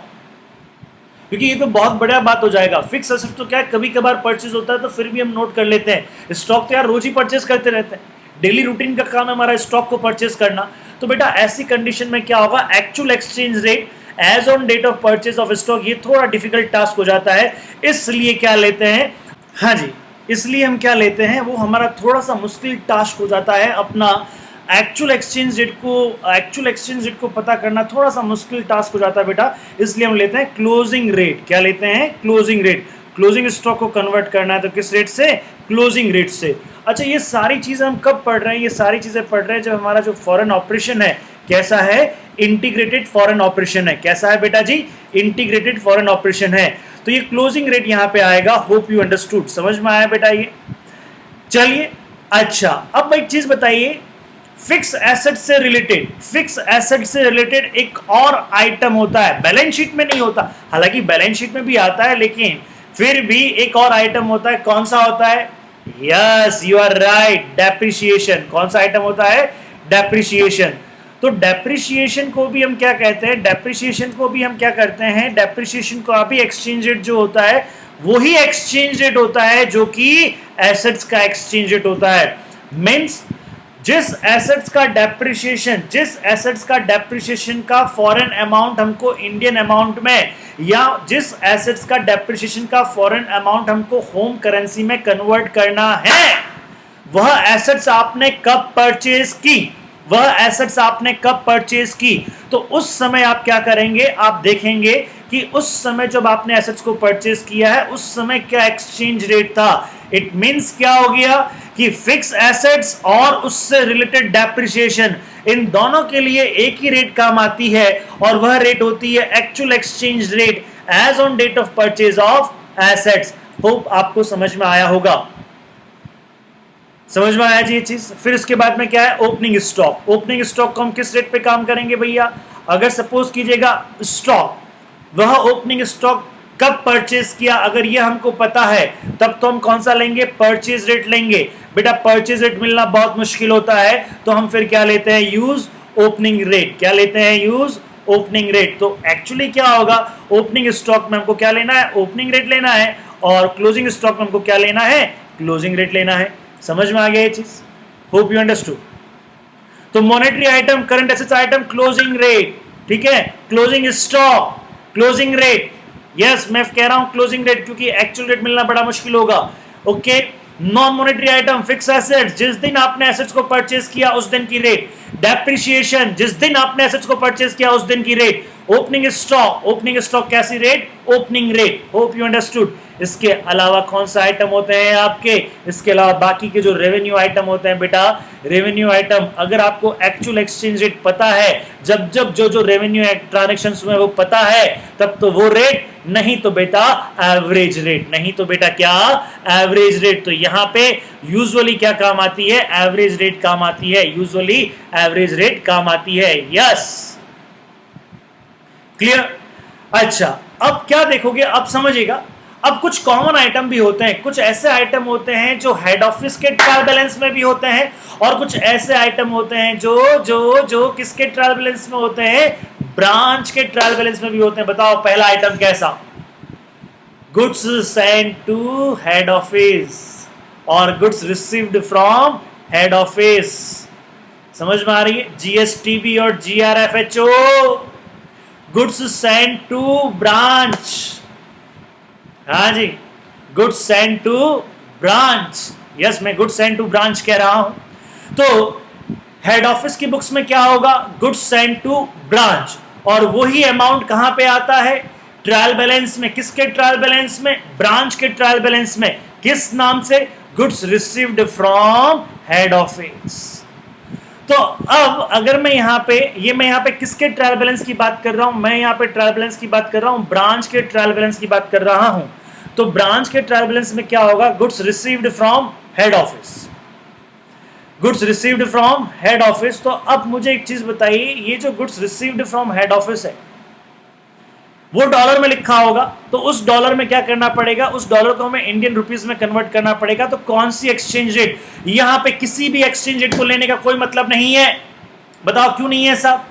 क्योंकि ये तो बहुत बड़ा बात हो जाएगा। फिक्स एसेट तो क्या है, कभी कभार परचेज होता है तो फिर भी हम नोट कर लेते हैं, स्टॉक तो यार रोज ही परचेज करते रहते हैं, डेली रूटीन का काम है हमारा स्टॉक को परचेज करना। तो बेटा ऐसी कंडीशन में क्या होगा, actual exchange rate as on date of purchase of stock, ये थोड़ा डिफिकल्ट टास्क हो जाता है, इसलिए क्या लेते हैं, हाँ जी, इसलिए हम क्या लेते हैं, वो हमारा थोड़ा सा मुश्किल टास्क हो जाता है, अपना एक्चुअल एक्सचेंज रेट को पता करना थोड़ा सा मुश्किल टास्क हो जाता है बेटा, इसलिए हम लेते हैं क्लोजिंग रेट। क्या लेते हैं, क्लोजिंग रेट। क्लोजिंग स्टॉक को कन्वर्ट करना है तो किस रेट से, क्लोजिंग रेट से। अच्छा, ये सारी चीजें हम कब पढ़ रहे हैं, ये सारी चीजें पढ़ रहे हैं जब हमारा जो फॉरेन ऑपरेशन है कैसा है, इंटीग्रेटेड फॉरेन ऑपरेशन है। कैसा है बेटा जी, इंटीग्रेटेड फॉरेन ऑपरेशन है। तो ये क्लोजिंग रेट यहां पे आएगा। होप यू अंडरस्टूड, समझ में आया बेटा ये। चलिए, अच्छा अब एक चीज बताइए, फिक्स एसेट से रिलेटेड एक और आइटम होता है, बैलेंस शीट में नहीं होता, हालांकि बैलेंस शीट में भी आता है, लेकिन फिर भी एक और आइटम होता है। कौन सा होता है, yes you are right, depreciation. कौन सा आइटम होता है, डेप्रिसिएशन। तो डेप्रिसिएशन को भी हम क्या कहते हैं, डेप्रिसिएशन को भी हम क्या करते हैं, डेप्रिसिएशन को अभी एक्सचेंज रेट जो होता है वही एक्सचेंज रेट होता है जो कि एसेट्स का एक्सचेंज रेट होता है। मींस जिस एसेट्स का डेप्रिसिएशन का फॉरेन अमाउंट हमको इंडियन अमाउंट में, या जिस एसेट्स का डेप्रिसिएशन का फॉरेन अमाउंट हमको होम करेंसी में कन्वर्ट करना है, वह एसेट्स आपने कब परचेज की, तो उस समय आप क्या करेंगे, आप देखेंगे कि उस समय जब आपने एसेट्स को परचेज किया है उस समय क्या एक्सचेंज रेट था। इट मींस क्या हो गया कि फिक्स एसेट्स और उससे रिलेटेड डेप्रिसिएशन, इन दोनों के लिए एक ही रेट काम आती है, और वह रेट होती है actual exchange rate as on date of purchase of assets. Hope आपको समझ में आया होगा, समझ में आया जी ये चीज। फिर इसके बाद में क्या है, ओपनिंग स्टॉक। ओपनिंग स्टॉक को हम किस रेट पे काम करेंगे भैया, अगर सपोज कीजिएगा स्टॉक, वह ओपनिंग स्टॉक कब परचेज किया, अगर यह हमको पता है तब तो हम कौन सा लेंगे, परचेज रेट लेंगे। बेटा परचेज रेट मिलना बहुत मुश्किल होता है, तो हम फिर क्या लेते हैं, यूज ओपनिंग रेट। क्या लेते हैं, यूज ओपनिंग रेट। तो एक्चुअली क्या होगा, ओपनिंग स्टॉक में हमको क्या लेना है, ओपनिंग रेट लेना है, और क्लोजिंग स्टॉक में हमको क्या लेना है, क्लोजिंग रेट लेना है। समझ में आ गया ये चीज, होप यू अंडरस्टूड। तो monetary item, current assets item, closing rate, ठीक है, closing stock, closing rate. Yes, मैं कह रहा हूं क्लोजिंग रेट क्योंकि एक्चुअल रेट मिलना बड़ा मुश्किल होगा। Okay, non monetary item, fix assets, जिस दिन आपने एसेट्स को परचेज किया उस दिन की रेट। डेप्रिसिएशन, जिस दिन आपने एसेट्स को परचेज किया उस दिन की रेट। ओपनिंग स्टॉक कैसी rate, opening rate. Hope you understood. इसके अलावा कौन सा आइटम होते हैं आपके, इसके अलावा बाकी के जो रेवेन्यू आइटम होते हैं बेटा, रेवेन्यू आइटम अगर आपको एक्चुअल एक्सचेंज रेट पता है, जब जो रेवेन्यू ट्रांजैक्शंस हुए वो पता है, तब तो वो रेट, नहीं तो बेटा एवरेज रेट, नहीं तो बेटा क्या, एवरेज रेट। तो यहां पे यूजुअली क्या काम आती है, एवरेज रेट काम आती है, यूजुअली एवरेज रेट काम आती है। Yes, clear. अच्छा, अब क्या देखोगे, अब समझिएगा, अब कुछ कॉमन आइटम भी होते हैं, कुछ ऐसे आइटम होते हैं जो हेड ऑफिस के ट्रायल बैलेंस में भी होते हैं, और कुछ ऐसे आइटम होते हैं जो किसके ट्रायल बैलेंस में होते हैं, ब्रांच के ट्रायल बैलेंस में भी होते हैं। बताओ पहला आइटम कैसा, goods sent to head office और goods received from head office. समझ में आ रही है, जीएसटीबी और GRFHO, goods sent to branch, हाँ जी, goods sent to branch. Yes, मैं गुड्स सेंट टू ब्रांच कह रहा हूं। तो हेड ऑफिस की बुक्स में क्या होगा, गुड्स सेंट टू ब्रांच, और वही अमाउंट कहां पे आता है, ट्रायल बैलेंस में। किसके ट्रायल बैलेंस में, ब्रांच के ट्रायल बैलेंस में। किस नाम से, goods received from head office. तो अब अगर मैं यहां पे किसके ट्रायल बैलेंस की बात कर रहा हूं, मैं यहां पे ट्रायल बैलेंस की बात कर रहा हूं, ब्रांच के ट्रायल बैलेंस की बात कर रहा हूं। तो ब्रांच के ट्रायल बैलेंस में क्या होगा, goods received from head office, goods received from head office. तो अब मुझे एक चीज बताइए, ये जो goods received from head office है वो डॉलर में लिखा होगा, तो उस डॉलर में क्या करना पड़ेगा, उस डॉलर को हमें इंडियन रुपीस में कन्वर्ट करना पड़ेगा। तो कौन सी एक्सचेंज रेट, यहां पे किसी भी एक्सचेंज रेट को लेने का कोई मतलब नहीं है। बताओ क्यों नहीं है साहब,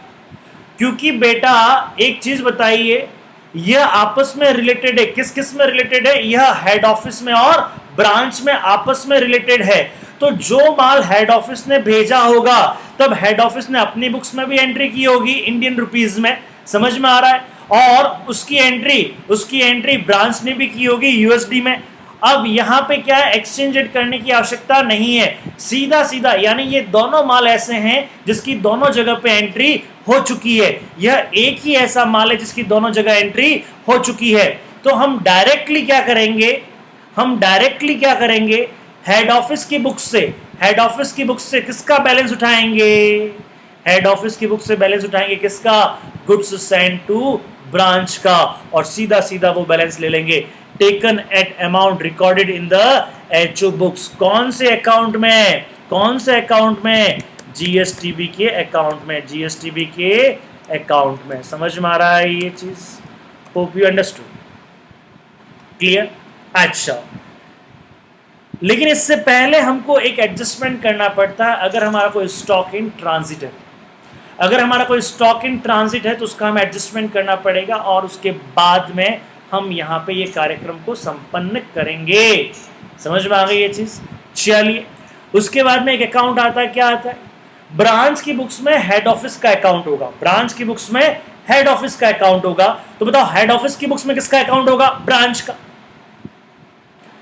क्योंकि बेटा एक चीज बताइए, यह आपस में रिलेटेड है। किस किस में रिलेटेड है, यह हेड ऑफिस में और ब्रांच में आपस में रिलेटेड है। तो जो माल हेड ऑफिस ने भेजा होगा तब हेड ऑफिस ने अपनी बुक्स में भी एंट्री की होगी इंडियन रुपीस में, समझ में आ रहा है, और उसकी एंट्री ब्रांच ने भी की होगी यूएसडी में। अब यहां पे क्या है, एक्सचेंज रेट करने की आवश्यकता नहीं है, सीधा सीधा, यानी ये दोनों माल ऐसे हैं जिसकी दोनों जगह पे एंट्री हो चुकी है, यह एक ही ऐसा माल है जिसकी दोनों जगह एंट्री हो चुकी है। तो हम डायरेक्टली क्या करेंगे, हेड ऑफिस की बुक से किसका बैलेंस उठाएंगे, हेड ऑफिस की बुक से बैलेंस उठाएंगे किसका, गुड्स सेंड टू ब्रांच का, और सीधा सीधा वो बैलेंस ले लेंगे, taken at amount recorded in the HO books. कौन से अकाउंट में, जीएसटीबी के अकाउंट में, समझ में आ रहा है ये चीज, होप यू अंडरस्टूड, क्लियर। अच्छा, लेकिन इससे पहले हमको एक एडजस्टमेंट करना पड़ता है। अगर हमारा कोई स्टॉक इन ट्रांजिट है तो उसका हम एडजस्टमेंट करना पड़ेगा, और उसके बाद में हम यहाँ पे ये कार्यक्रम को संपन्न करेंगे। समझ में आ गई ये चीज। चलिए, उसके बाद में एक अकाउंट आता है, क्या आता है, ब्रांच की बुक्स में हेड ऑफिस का अकाउंट होगा, तो बताओ हेड ऑफिस की बुक्स में किसका अकाउंट होगा, ब्रांच का।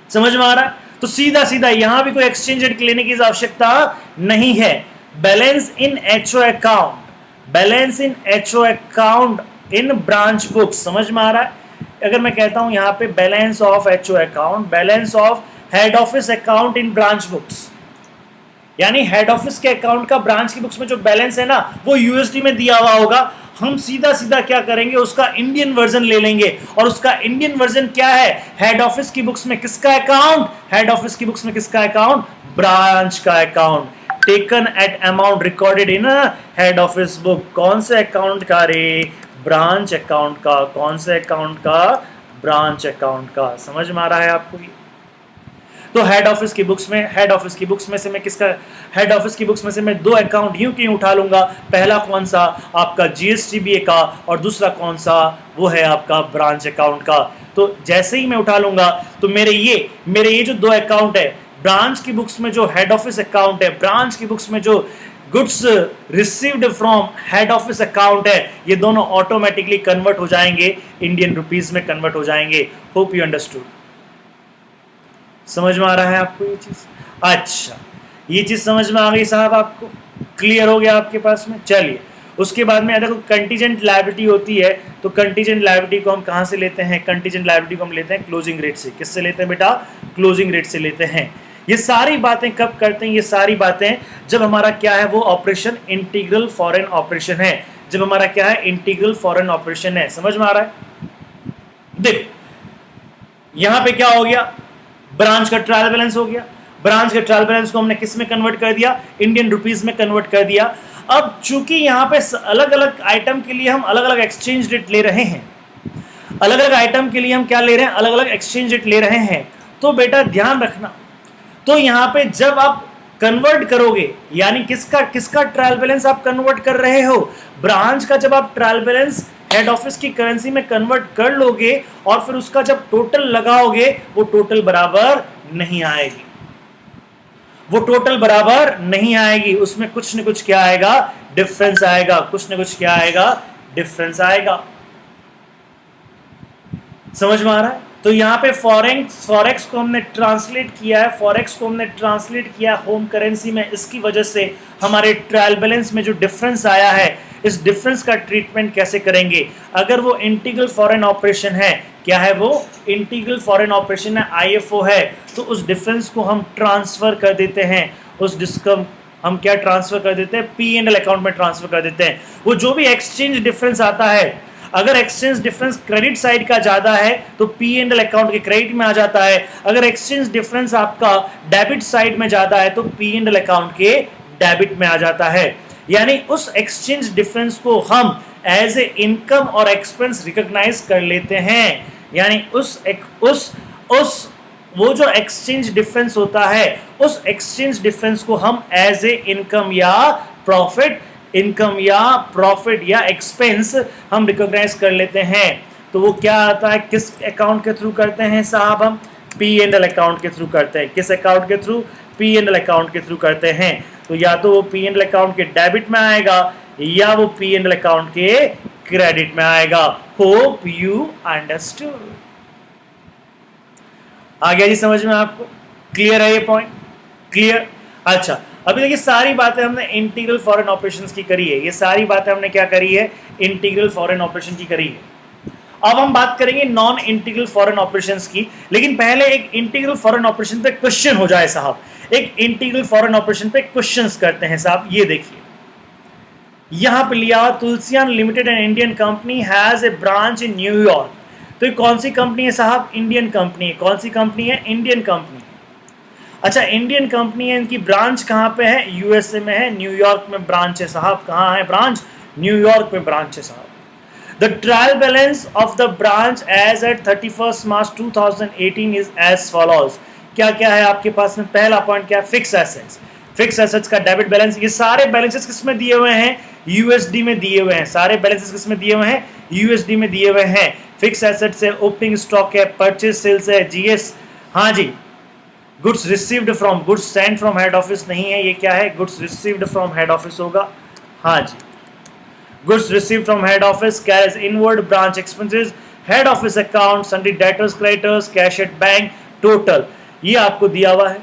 समझ में आ रहा है। तो सीधा सीधा यहां भी कोई एक्सचेंज रेट लेने की आवश्यकता नहीं है। Balance in HO account in branch books, समझ में आ रहा है। अगर मैं कहता हूं यहां पे balance of HO account, balance of head office account in branch books, यानी हेड ऑफिस के अकाउंट का ब्रांच की बुक्स में जो बैलेंस है ना वो यूएसडी में दिया हुआ होगा। हम सीधा सीधा क्या करेंगे, उसका इंडियन वर्जन ले लेंगे, और उसका इंडियन वर्जन क्या है, हेड ऑफिस की बुक्स में किसका अकाउंट, ब्रांच का account, taken at amount recorded in head office book. कौन से अकाउंट का रे, ब्रांच अकाउंट का। कौन से अकाउंट का, ब्रांच अकाउंट का। समझ में आ रहा है आपको ये। तो हेड ऑफिस की बुक्स में से मैं दो अकाउंट यूं क्यों उठा लूंगा, पहला कौन सा, आपका जीएसटीबीए का, और दूसरा कौन सा, वो है आपका ब्रांच अकाउंट का। तो जैसे ही मैं उठा लूंगा तो मेरे ये जो दो अकाउंट है, ब्रांच की बुक्स में जो हेड ऑफिस अकाउंट है, ब्रांच की बुक्स में जो goods received from head office account है, ये दोनों ऑटोमेटिकली कन्वर्ट हो जाएंगे, इंडियन रुपीस में कन्वर्ट हो जाएंगे। Hope you understood. समझ में आ रहा है आपको ये चीज। अच्छा, ये चीज समझ में आ गई साहब, आपको क्लियर हो गया आपके पास में। चलिए, उसके बाद में देखो कंटीजेंट लायबिलिटी होती है, तो कंटीजेंट लायबिलिटी को हम कहां से लेते हैं, कंटीजेंट लायबिलिटी को हम लेते हैं क्लोजिंग रेट से। किससे लेते हैं बेटा, क्लोजिंग रेट से लेते हैं। ये सारी बातें कब करते हैं, ये सारी बातें जब हमारा क्या है, वो ऑपरेशन इंटीग्रल फॉरेन ऑपरेशन है, जब हमारा क्या है, इंटीग्रल फॉरेन ऑपरेशन है। समझ में आ रहा है। देखो यहां पे क्या हो गया, ब्रांच का ट्रायल बैलेंस हो गया, ब्रांच के ट्रायल बैलेंस को हमने किस में कन्वर्ट कर दिया, इंडियन रुपीस में कन्वर्ट कर दिया। अब चूंकि यहां पे अलग अलग आइटम के लिए हम अलग अलग एक्सचेंज रेट ले रहे हैं, अलग अलग आइटम के लिए हम क्या ले रहे हैं, अलग अलग एक्सचेंज रेट ले रहे हैं। तो बेटा ध्यान रखना, तो यहां पे जब आप कन्वर्ट करोगे, यानी किसका ट्रायल बैलेंस आप कन्वर्ट कर रहे हो, ब्रांच का। जब आप ट्रायल बैलेंस हेड ऑफिस की करेंसी में कन्वर्ट कर लोगे और फिर उसका जब टोटल लगाओगे, वो टोटल बराबर नहीं आएगी, उसमें कुछ न कुछ क्या आएगा, डिफरेंस आएगा, समझ में आ रहा है। तो यहाँ पे फॉरेक्स को हमने ट्रांसलेट किया है होम करेंसी में, इसकी वजह से हमारे ट्रायल बैलेंस में जो डिफरेंस आया है, इस डिफरेंस का ट्रीटमेंट कैसे करेंगे। अगर वो इंटीग्रल फॉरेन ऑपरेशन है, क्या है वो, इंटीग्रल फॉरेन ऑपरेशन है, आईएफओ है, तो उस डिफरेंस को हम ट्रांसफर कर देते हैं, हम क्या ट्रांसफर कर देते हैं, P&L अकाउंट में ट्रांसफर कर देते हैं। वो जो भी एक्सचेंज डिफरेंस आता है, अगर एक्सचेंज डिफरेंस क्रेडिट साइड का ज्यादा है तो P&L अकाउंट के क्रेडिट में आ जाता है, अगर एक्सचेंज डिफरेंस आपका डेबिट साइड में ज्यादा है तो P&L अकाउंट के डेबिट में आ जाता है। यानी उस एक्सचेंज डिफरेंस को हम एज ए इनकम और एक्सपेंस रिकॉग्नाइज कर लेते हैं। यानी वो जो एक्सचेंज डिफरेंस होता है, उस एक्सचेंज डिफरेंस को हम एज ए इनकम या प्रॉफिट या एक्सपेंस हम रिकॉग्नाइज कर लेते हैं। तो वो क्या आता है, किस अकाउंट के थ्रू करते हैं साहब, हम पी एंड एल अकाउंट के थ्रू करते हैं। किस अकाउंट के through? P and L account के थ्रू करते हैं। तो या तो वो पी एंड एल अकाउंट के डेबिट में आएगा या वो पी एंड एल अकाउंट के क्रेडिट में आएगा। Hope you understood. आ गया जी समझ में आपको? क्लियर है ये पॉइंट? क्लियर? अच्छा, अभी देखिए सारी बातें हमने इंटीग्रल फॉरेन ऑपरेशंस की करी है। ये सारी बातें हमने क्या करी है? इंटीग्रल फॉरेन ऑपरेशन की करी है। अब हम बात करेंगे नॉन इंटीग्रल फॉरेन ऑपरेशंस की, लेकिन पहले एक इंटीग्रल फॉरेन ऑपरेशन पे क्वेश्चन हो जाए साहब। एक इंटीग्रल फॉरेन ऑपरेशन पे क्वेश्चंस करते हैं साहब। ये देखिए यहां पे लिया, Tulsian limited and Indian company has a branch in New York. तो ये कौन सी कंपनी है साहब? इंडियन कंपनी है। कौन सी कंपनी है? Indian company. अच्छा, इंडियन कंपनी है, इनकी ब्रांच कहां पे है? यूएसए में है, न्यूयॉर्क में ब्रांच है साहब। कहां है ब्रांच? न्यूयॉर्क में ब्रांच है साहब। The trial balance of the branch as at 31st March 2018 is as follows। क्या क्या है आपके पास में? पहला पॉइंट क्या है? Fix assets. फिक्स एसेट्स का डेबिट बैलेंस। ये सारे बैलेंसेस किस में दिए हुए हैं? यूएसडी में दिए हुए हैं। सारे बैलेंसेस किस में दिए हुए हैं? यूएसडी में दिए हुए हैं। फिक्स एसेट्स है, ओपनिंग स्टॉक है, परचेज सेल्स है, जीएस। हाँ जी, goods received from, goods send from head office नहीं है, ये क्या है? Goods received from head office होगा। हाँ जी, goods received from head office carries inward branch expenses, head office account, sundry debtors, creditors, cash at bank, total ये आपको दिया हुआ है।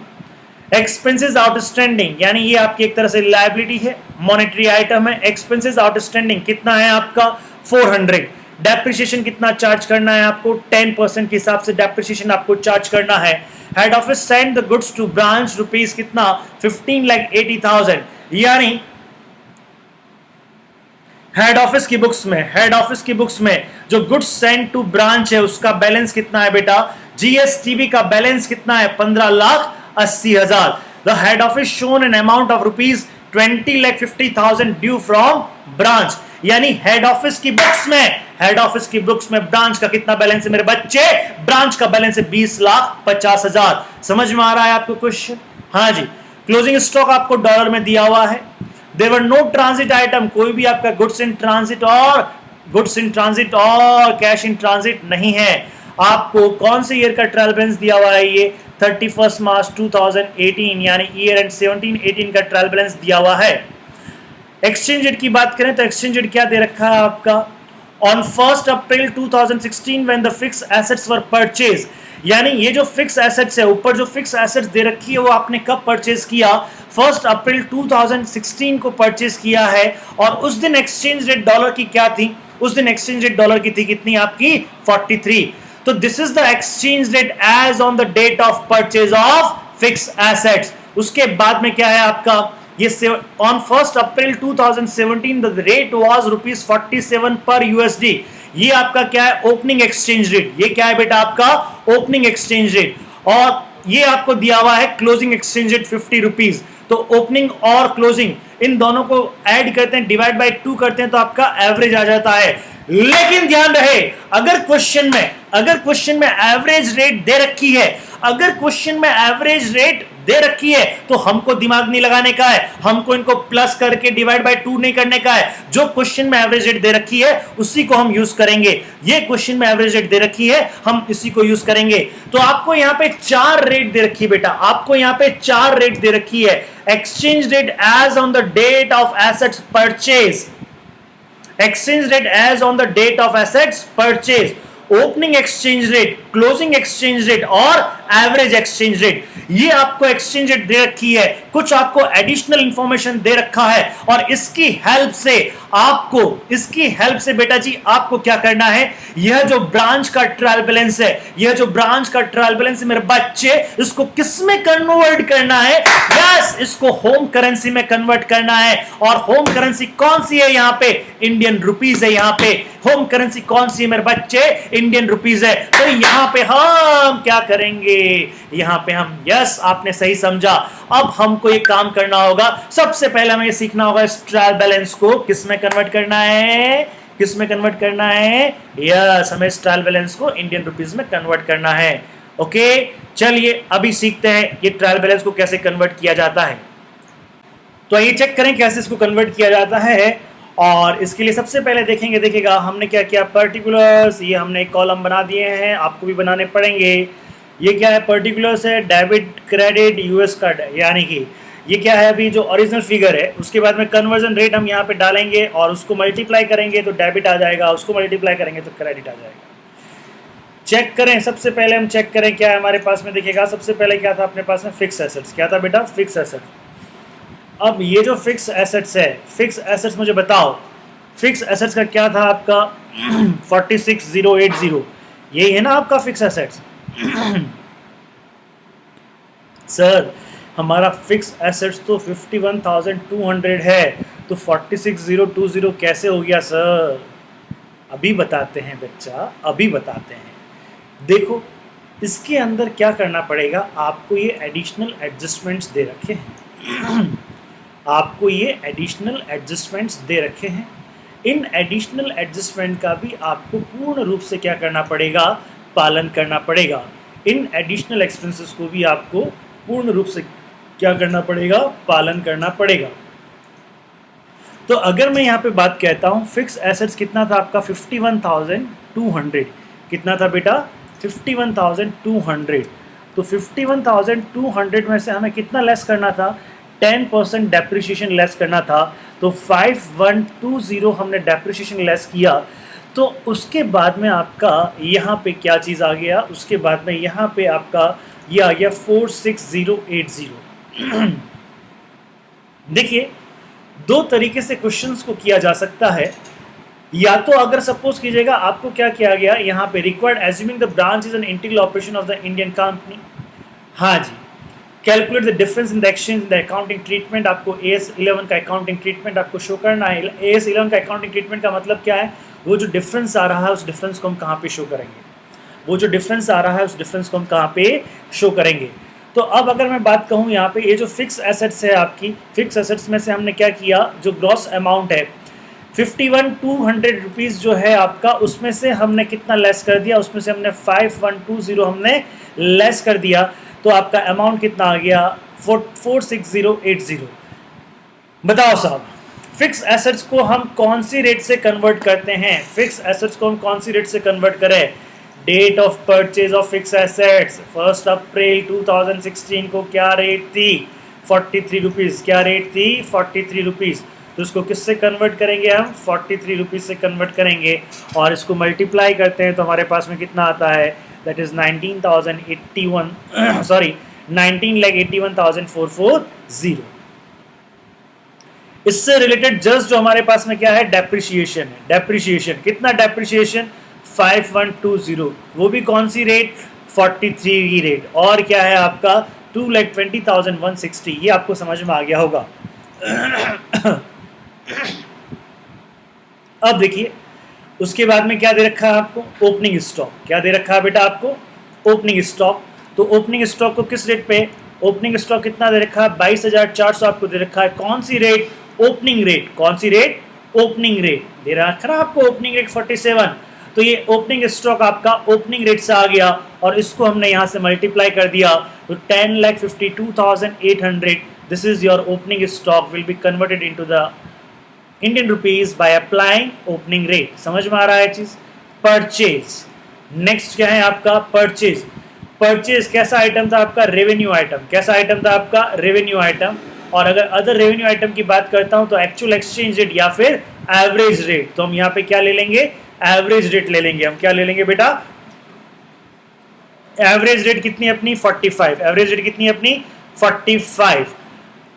एक्सपेंसेस आउटस्टैंडिंग, यानी ये आपकी एक तरह से लायबिलिटी है, मॉनेटरी आइटम है। एक्सपेंसेस आउटस्टैंडिंग कितना है आपका? 400। डेप्रिसिएशन कितना चार्ज करना है आपको? 10% के हिसाब से डेप्रिसिएशन आपको चार्ज करना है। Head office send the goods to branch, rupees कितना? 15,80,000। यानी हेड ऑफिस की बुक्स में जो गुड्स सेंड टू ब्रांच है उसका बैलेंस कितना है बेटा? जीएसटीबी का बैलेंस कितना है? 15,80,000। The head office shown an amount of rupees 20,50,000 due from branch. यानी हेड ऑफिस की बुक्स में ब्रांच का कितना बैलेंस है मेरे बच्चे? ब्रांच का बैलेंस है 20,50,000। समझ में आ रहा है आपको क्वेश्चन? हाँ जी। क्लोजिंग स्टॉक आपको डॉलर में दिया हुआ है। देवर नो ट्रांजिट आइटम, कोई भी आपका गुड्स इन ट्रांजिट और कैश इन ट्रांजिट नहीं है। आपको कौन से ईयर का ट्रायल बैलेंस दिया हुआ है? ये 31 मार्च 2018 यानी ईयर एंड 17-18 का ट्रायल बैलेंस दिया हुआ है। एक्सचेंज रेट की बात करें तो एक्सचेंज रेट क्या दे रखा है आपका? On 1 April 2016 when the fix assets were purchase, यानी ये जो फिक्स एसेट्स है, ऊपर जो फिक्स एसेट्स दे रखी है वो आपने कब परचेज किया? 1 अप्रैल 2016 को परचेज किया है। और उस दिन एक्सचेंज रेट डॉलर की क्या थी? उस दिन एक्सचेंज रेट डॉलर की थी कितनी आपकी? 43। तो this is the exchange rate as on the date of purchase of fix assets. उसके बाद में क्या है आपका? ये on 1 April 2017 the rate was ₹47 per USD. ये आपका क्या है? Opening exchange rate. ये क्या है बेटा आपका? Opening exchange rate. और ये आपको दिया हुआ है क्लोजिंग एक्सचेंज रेट 50 रुपीज। तो ओपनिंग और क्लोजिंग इन दोनों को ऐड करते हैं, डिवाइड बाय 2 करते हैं तो आपका एवरेज आ जाता है। लेकिन ध्यान रहे, अगर क्वेश्चन में एवरेज रेट दे रखी है, दे रखी है तो हमको दिमाग नहीं लगाने का है, हमको इनको प्लस करके डिवाइड बाय 2 नहीं करने का है। जो क्वेश्चन में एवरेज रेट दे रखी है उसी को हम यूज करेंगे। ये क्वेश्चन में एवरेज रेट दे रखी है, हम इसी को यूज करेंगे। तो आपको यहां पे 4 रेट दे रखी है बेटा, आपको यहां पे 4 रेट दे रखी है। Exchange rate as on the date of assets purchase, exchange rate as on the date of assets purchase, opening exchange rate, closing exchange rate और एवरेज एक्सचेंज रेट। ये आपको एक्सचेंज रेट दे रखी है, कुछ आपको एडिशनल इंफॉर्मेशन दे रखा है और इसकी हेल्प से बेटा जी आपको क्या करना है? यह जो ब्रांच का ट्रायल बैलेंस है, मेरे बच्चे, इसको किस में कन्वर्ट करना है? यस, इसको होम करेंसी में कन्वर्ट करना है। और होम करेंसी कौन सी है? यहां पे इंडियन रुपीज है। यहां पे होम करेंसी कौन सी है मेरे बच्चे? इंडियन रुपीज है। तो यहां पे हम क्या करेंगे? यहां पे हम, यस आपने सही समझा। अब हमको ये काम करना होगा, सबसे पहले हमें ये सीखना होगा इस ट्रायल बैलेंस को किस में कन्वर्ट करना है। यस, हमें इस ट्रायल बैलेंस को इंडियन रुपीज में कन्वर्ट करना है। ओके, चलिए अभी सीखते हैं ये ट्रायल बैलेंस को कैसे कन्वर्ट किया जाता है। तो ये चेक करें कैसे इसको कन्वर्ट किया जाता है। और इसके लिए सबसे पहले देखिएगा हमने क्या किया, पर्टिकुलर्स, ये हमने एक कॉलम बना दिए हैं, आपको भी बनाने पड़ेंगे। ये क्या है, पर्टिकुलर्स है, डेबिट क्रेडिट यूएस कार्ड है, यानी कि ये क्या है, अभी जो ओरिजिनल फिगर है उसके बाद में कन्वर्जन रेट हम यहाँ पे डालेंगे और उसको मल्टीप्लाई करेंगे तो डेबिट आ जाएगा, उसको मल्टीप्लाई करेंगे तो क्रेडिट आ जाएगा। चेक करें, सबसे पहले हम चेक करें क्या है हमारे पास में, देखिएगा सबसे पहले क्या था अपने पास में, फिक्स एसेट्स। क्या था बेटा, फिक्स एसेट्स। अब ये जो फिक्स एसेट्स है, फिक्स एसेट्स मुझे बताओ, फिक्स एसेट्स का क्या था आपका 46080, यही है ना आपका फिक्स एसेट्स। सर हमारा फिक्स एसेट्स तो 51,200 है, तो 46020 कैसे हो गया सर? अभी बताते हैं बच्चा, अभी बताते हैं। देखो इसके अंदर क्या करना पड़ेगा, आपको ये एडिशनल एडजस्टमेंट्स दे रखे हैं आपको ये एडिशनल एडजस्टमेंट्स दे रखे हैं। इन एडिशनल एडजस्टमेंट का भी आपको पूर्ण रूप से क्या करना पड़ेगा, पालन करना पड़ेगा। इन एडिशनल एक्सपेंसेस को भी आपको पूर्ण रूप से क्या करना पड़ेगा, पालन करना पड़ेगा। तो अगर मैं यहाँ पे बात कहता हूँ फिक्स एसेट्स कितना था आपका 51,200, कितना था बेटा 51,200। तो 51,200 में से हमें कितना लेस करना था, 10% डेप्रिसिएशन लेस करना था। तो 5120 हमने डेप्रिसिएशन लेस किया, तो उसके बाद में आपका यहाँ पे क्या चीज़ आ गया, उसके बाद में यहाँ पे आपका ये आ गया 46080। देखिए दो तरीके से क्वेश्चंस को किया जा सकता है, या तो अगर सपोज कीजिएगा आपको क्या किया गया यहाँ पे, required assuming the branch is an integral operation of the Indian company. हाँ जी, calculate the difference in the exchange in the accounting treatment, आपको AS11 का अकाउंटिंग ट्रीटमेंट आपको शो करना है। AS11 का अकाउंटिंग ट्रीटमेंट का मतलब क्या है, वो जो डिफरेंस आ रहा है उस डिफरेंस को हम कहाँ पे शो करेंगे, वो जो डिफरेंस आ रहा है उस डिफरेंस को हम कहाँ पे शो करेंगे। तो अब अगर मैं बात कहूँ यहाँ पे, ये जो फिक्स एसेट्स है आपकी, फिक्स एसेट्स में से हमने क्या किया, जो ग्रॉस अमाउंट है 51,200 रुपीज़ जो है आपका, उसमें से हमने कितना लेस कर दिया, उसमें से हमने 5120 हमने लेस कर दिया, तो आपका अमाउंट कितना आ गया 46080। बताओ साहब, फिक्स एसेट्स को हम कौन सी रेट से कन्वर्ट करते हैं, फिक्स एसेट्स को हम कौन सी रेट से कन्वर्ट करें। Date of purchase of fix assets 1 April 2016 को क्या रेट थी, 43 रुपीज़। क्या रेट थी, 43 रुपीज़। तो इसको किससे कन्वर्ट करेंगे हम, 43 रुपीज़ से कन्वर्ट करेंगे और इसको मल्टीप्लाई करते हैं तो हमारे पास में कितना आता है, दैट इज़ 19,081 सॉरी 19,81,440। इससे रिलेटेड जस्ट जो हमारे पास में क्या है, डेप्रिसिएशन है। डेप्रिसिएशन कितना, डेप्रिसिएशन 5120, वो भी कौन सी रेट, 43 की रेट। और क्या है आपका 2,20,160, ये आपको समझ में आ गया होगा। अब देखिए उसके बाद में क्या दे रखा है आपको, ओपनिंग स्टॉक। क्या दे रखा है बेटा आपको, ओपनिंग स्टॉक। तो ओपनिंग स्टॉक को किस रेट पे, ओपनिंग स्टॉक कितना दे रखा है, 22,400 आपको दे रखा है। कौन सी रेट, ओपनिंग रेट। कौन सी रेट, ओपनिंग रेट दे रखा है आपको, ओपनिंग रेट 47। तो ये ओपनिंग स्टॉक आपका ओपनिंग रेट से आ गया और इसको हमने यहाँ से मल्टीप्लाई कर दिया, तो 10,52,800 this is your opening stock will be converted into the Indian rupees by applying opening rate. समझ में आ रहा है चीज। परचेज, नेक्स्ट क्या है आपका, परचेज। परचेज कैसा आइटम था आपका, रेवेन्यू आइटम। कैसा आइटम था आपका, रेवेन्यू आइटम। और अगर अदर रेवेन्यू आइटम की बात करता हूं तो एक्चुअल एक्सचेंज रेट या फिर एवरेज रेट। तो हम यहाँ पे क्या ले लेंगे, एवरेज रेट ले लेंगे। हम क्या ले लेंगे बेटा, एवरेज रेट कितनी अपनी 45। एवरेज रेट कितनी अपनी 45।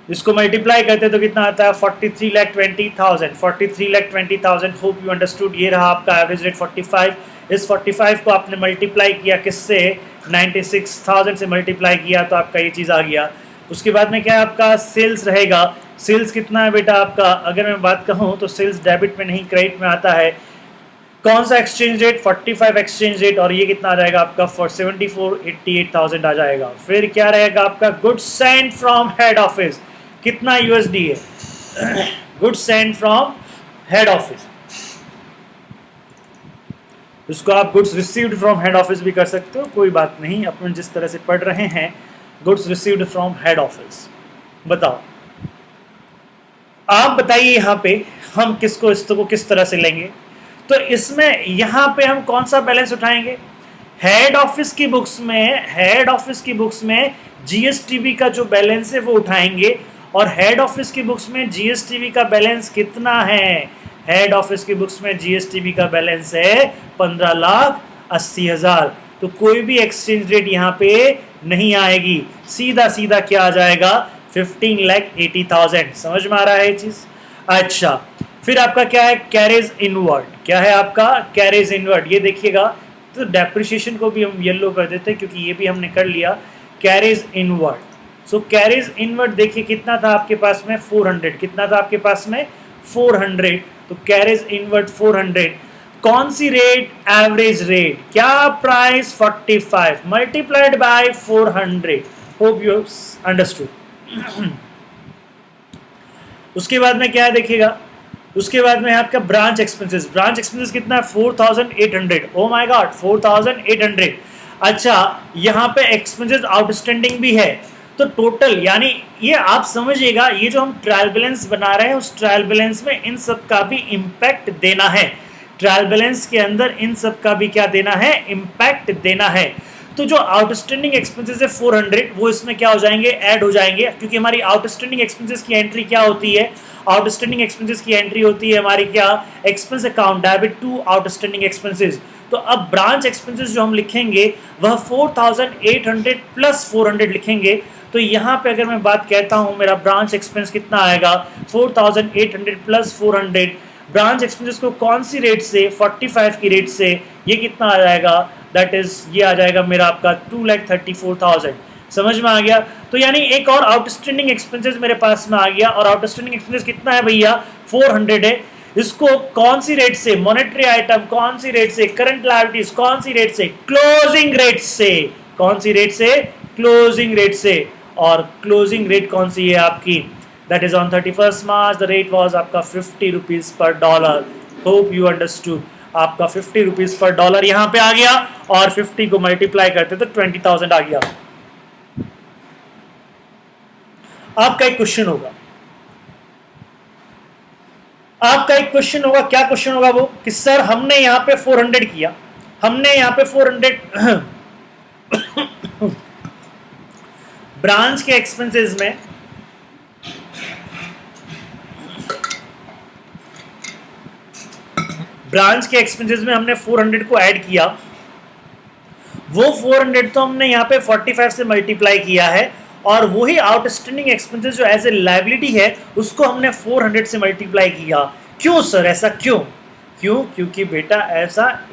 इसको मल्टीप्लाई करते तो कितना आता है 43,20,000। 43,20,000 होप यू अंडरस्टूड। ये रहा आपका एवरेज रेट 45। इस 45 को आपने मल्टीप्लाई किया किससे, 96,000 से मल्टीप्लाई किया तो आपका ये चीज़ आ गया। उसके बाद में क्या है आपका, सेल्स रहेगा। सेल्स कितना है बेटा आपका, अगर मैं बात कहूँ तो सेल्स डेबिट में नहीं क्रेडिट में आता है। कौन सा एक्सचेंज रेट, 45 एक्सचेंज रेट। और ये कितना आ जाएगा आपका 74,88,000 आ जाएगा। फिर क्या रहेगा आपका, goods Saint from head office. कितना USD है, goods Saint from head office. इसको आप goods received from head office भी कर सकते हो, कोई बात नहीं, अपन जिस तरह से पढ़ रहे हैं goods received from head office. बताओ आप बताइए यहाँ पे हम इसको किस तरह से लेंगे। तो इसमें यहाँ पे हम कौन सा बैलेंस उठाएंगे, हेड ऑफिस की बुक्स में जीएसटीवी का जो बैलेंस है वो उठाएंगे, और हेड ऑफिस की बुक्स में जीएसटीवी का बैलेंस कितना है? हेड ऑफिस की बुक्स में जीएसटीवी का बैलेंस है 15,80,000। तो कोई भी एक्सचेंज रेट यहाँ पे नहीं आएगी, सीधा सीधा क्या आ जाएगा? 15,80,000। समझ में आ रहा है ये चीज? अच्छा, फिर आपका क्या है? Carriage inward. क्या है आपका? Carriage inward. ये देखिएगा, तो डेप्रिसिएशन को भी हम येलो कर देते हैं क्योंकि ये भी हमने कर लिया। Carriage inward. So carriage inward देखिए कितना था आपके पास में? 400। कितना था आपके पास में? 400। तो कैरेज इनवर्ड 400। कौन सी रेट? Average rate. क्या price? 45 multiplied by 400। Hope you understood. उसके बाद में क्या है देखिएगा, उसके बाद में आपका ब्रांच एक्सपेंसेस। ब्रांच एक्सपेंसेस कितना है? 4,800। Oh my God, 4,800। अच्छा, यहाँ पे एक्सपेंसेस आउटस्टैंडिंग भी है, तो टोटल यानी ये आप समझिएगा, ये जो हम ट्रायल बैलेंस बना रहे हैं उस ट्रायल बैलेंस में इन सब का भी इंपैक्ट देना है। ट्रायल बैलेंस के अंदर इन सब का भी क्या देना है? इंपैक्ट देना है। तो जो आउटस्टैंडिंग एक्सपेंसेस है 400, वो इसमें क्या हो जाएंगे? ऐड हो जाएंगे, क्योंकि हमारी आउटस्टैंडिंग एक्सपेंसेस की एंट्री क्या होती है? आउटस्टैंडिंग एक्सपेंसेस की एंट्री होती है हमारी क्या? Expense account, debit to outstanding expenses. तो अब ब्रांच एक्सपेंसेस जो हम लिखेंगे वह 4,800 प्लस 400 लिखेंगे। तो यहाँ पे अगर मैं बात कहता हूँ मेरा ब्रांच एक्सपेंस कितना आएगा? 4,800 प्लस 400। ब्रांच एक्सपेंसेस को कौन सी रेट से? 45 की रेट से। ये कितना आ जाएगा? दैट इज ये आ जाएगा मेरा आपका 2,34,000। समझ में आ गया? तो यानी एक और आउटस्टैंडिंग एक्सपेंसेस मेरे पास में आ गया, और आउटस्टैंडिंग एक्सपेंसेस कितना है भैया? 400 है। इसको कौन सी रेट से? मॉनेटरी आइटम कौन सी रेट से? करंट लायबिलिटीज कौन सी रेट से? क्लोजिंग रेट से। कौन सी रेट से? क्लोजिंग रेट से। और क्लोजिंग रेट कौन सी है आपकी? That is on 31 March the rate was आपका 50 rupees per dollar. Hope you understood. आपका 50 रुपीज पर डॉलर यहाँ पे आ गया, और 50 को मल्टीप्लाई करते तो 20,000 आ गया। आपका एक क्वेश्चन होगा, क्या क्वेश्चन होगा वो? कि सर हमने यहां पे 400 किया, हमने यहां पे 400 ब्रांच के एक्सपेंसेस में हमने 400 को ऐड किया। वो 400 तो हमने यहाँ पे 45 से मल्टीप्लाई किया है, और वही आउटस्टैंडिंग एक्सपेंसेस जो एज ए लायबिलिटी है उसको हमने 400 से मल्टीप्लाई किया। क्यों सर, ऐसा क्यों? क्योंकि बेटा ऐसा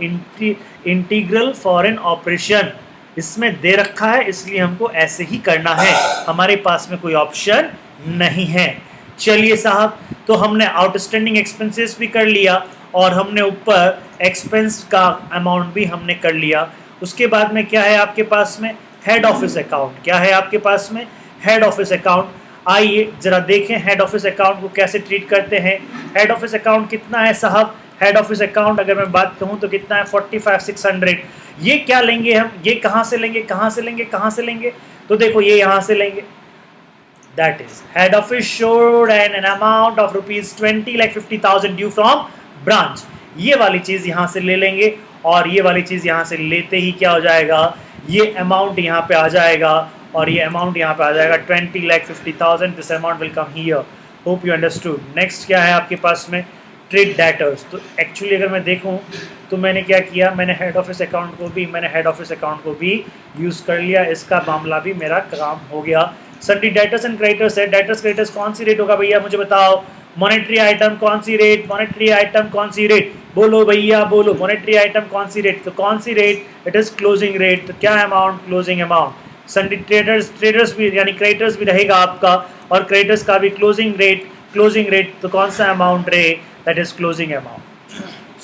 इंटीग्रल फॉरेन ऑपरेशन इसमें दे रखा है, इसलिए हमको ऐसे ही करना है, हमारे पास में कोई ऑप्शन नहीं है। चलिए साहब, तो हमने आउटस्टैंडिंग एक्सपेंसेस भी कर लिया, और हमने ऊपर एक्सपेंस का अमाउंट भी हमने कर लिया। उसके बाद में क्या है आपके पास में? Head office account. क्या है आपके पास में? Head office account. आइए जरा देखें हेड ऑफिस अकाउंट को कैसे ट्रीट करते हैं। हेड ऑफिस अकाउंट कितना है साहब? हेड ऑफिस अकाउंट अगर मैं बात कहूँ तो कितना है? 45,600। ये क्या लेंगे हम? ये कहाँ से लेंगे? तो देखो ये यहाँ से लेंगे। That is head office showed an amount of rupees 20,50,000 due from branch. ये वाली चीज यहाँ से ले लेंगे, और ये वाली चीज यहाँ से लेते ही क्या हो जाएगा? ये अमाउंट यहाँ पे आ जाएगा, और ये अमाउंट यहाँ पे आ जाएगा 20,50,000। This amount will come here. Hope you understood. Next क्या है आपके पास में? Trade debtors. तो एक्चुअली अगर मैं देखूँ तो मैंने क्या किया? मैंने हेड ऑफिस अकाउंट को भी यूज़ कर लिया। इसका मामला भी मेरा काम हो गया। सन्डी डेटर्स एंड क्रेडिटर्स है। डेटर्स क्रेडिटर्स कौन सी रेट होगा भैया, मुझे बताओ। मॉनेटरी आइटम कौन सी रेट? बोलो भैया बोलो। मॉनेटरी आइटम कौन सी रेट? तो कौन सी rate? It is closing rate. तो क्या amount? Closing amount. Sundry traders भी यानी क्रेडिटर्स भी रहेगा आपका, और क्रेडिटर्स का भी क्लोजिंग रेट। तो कौन सा अमाउंट रे? That is closing amount.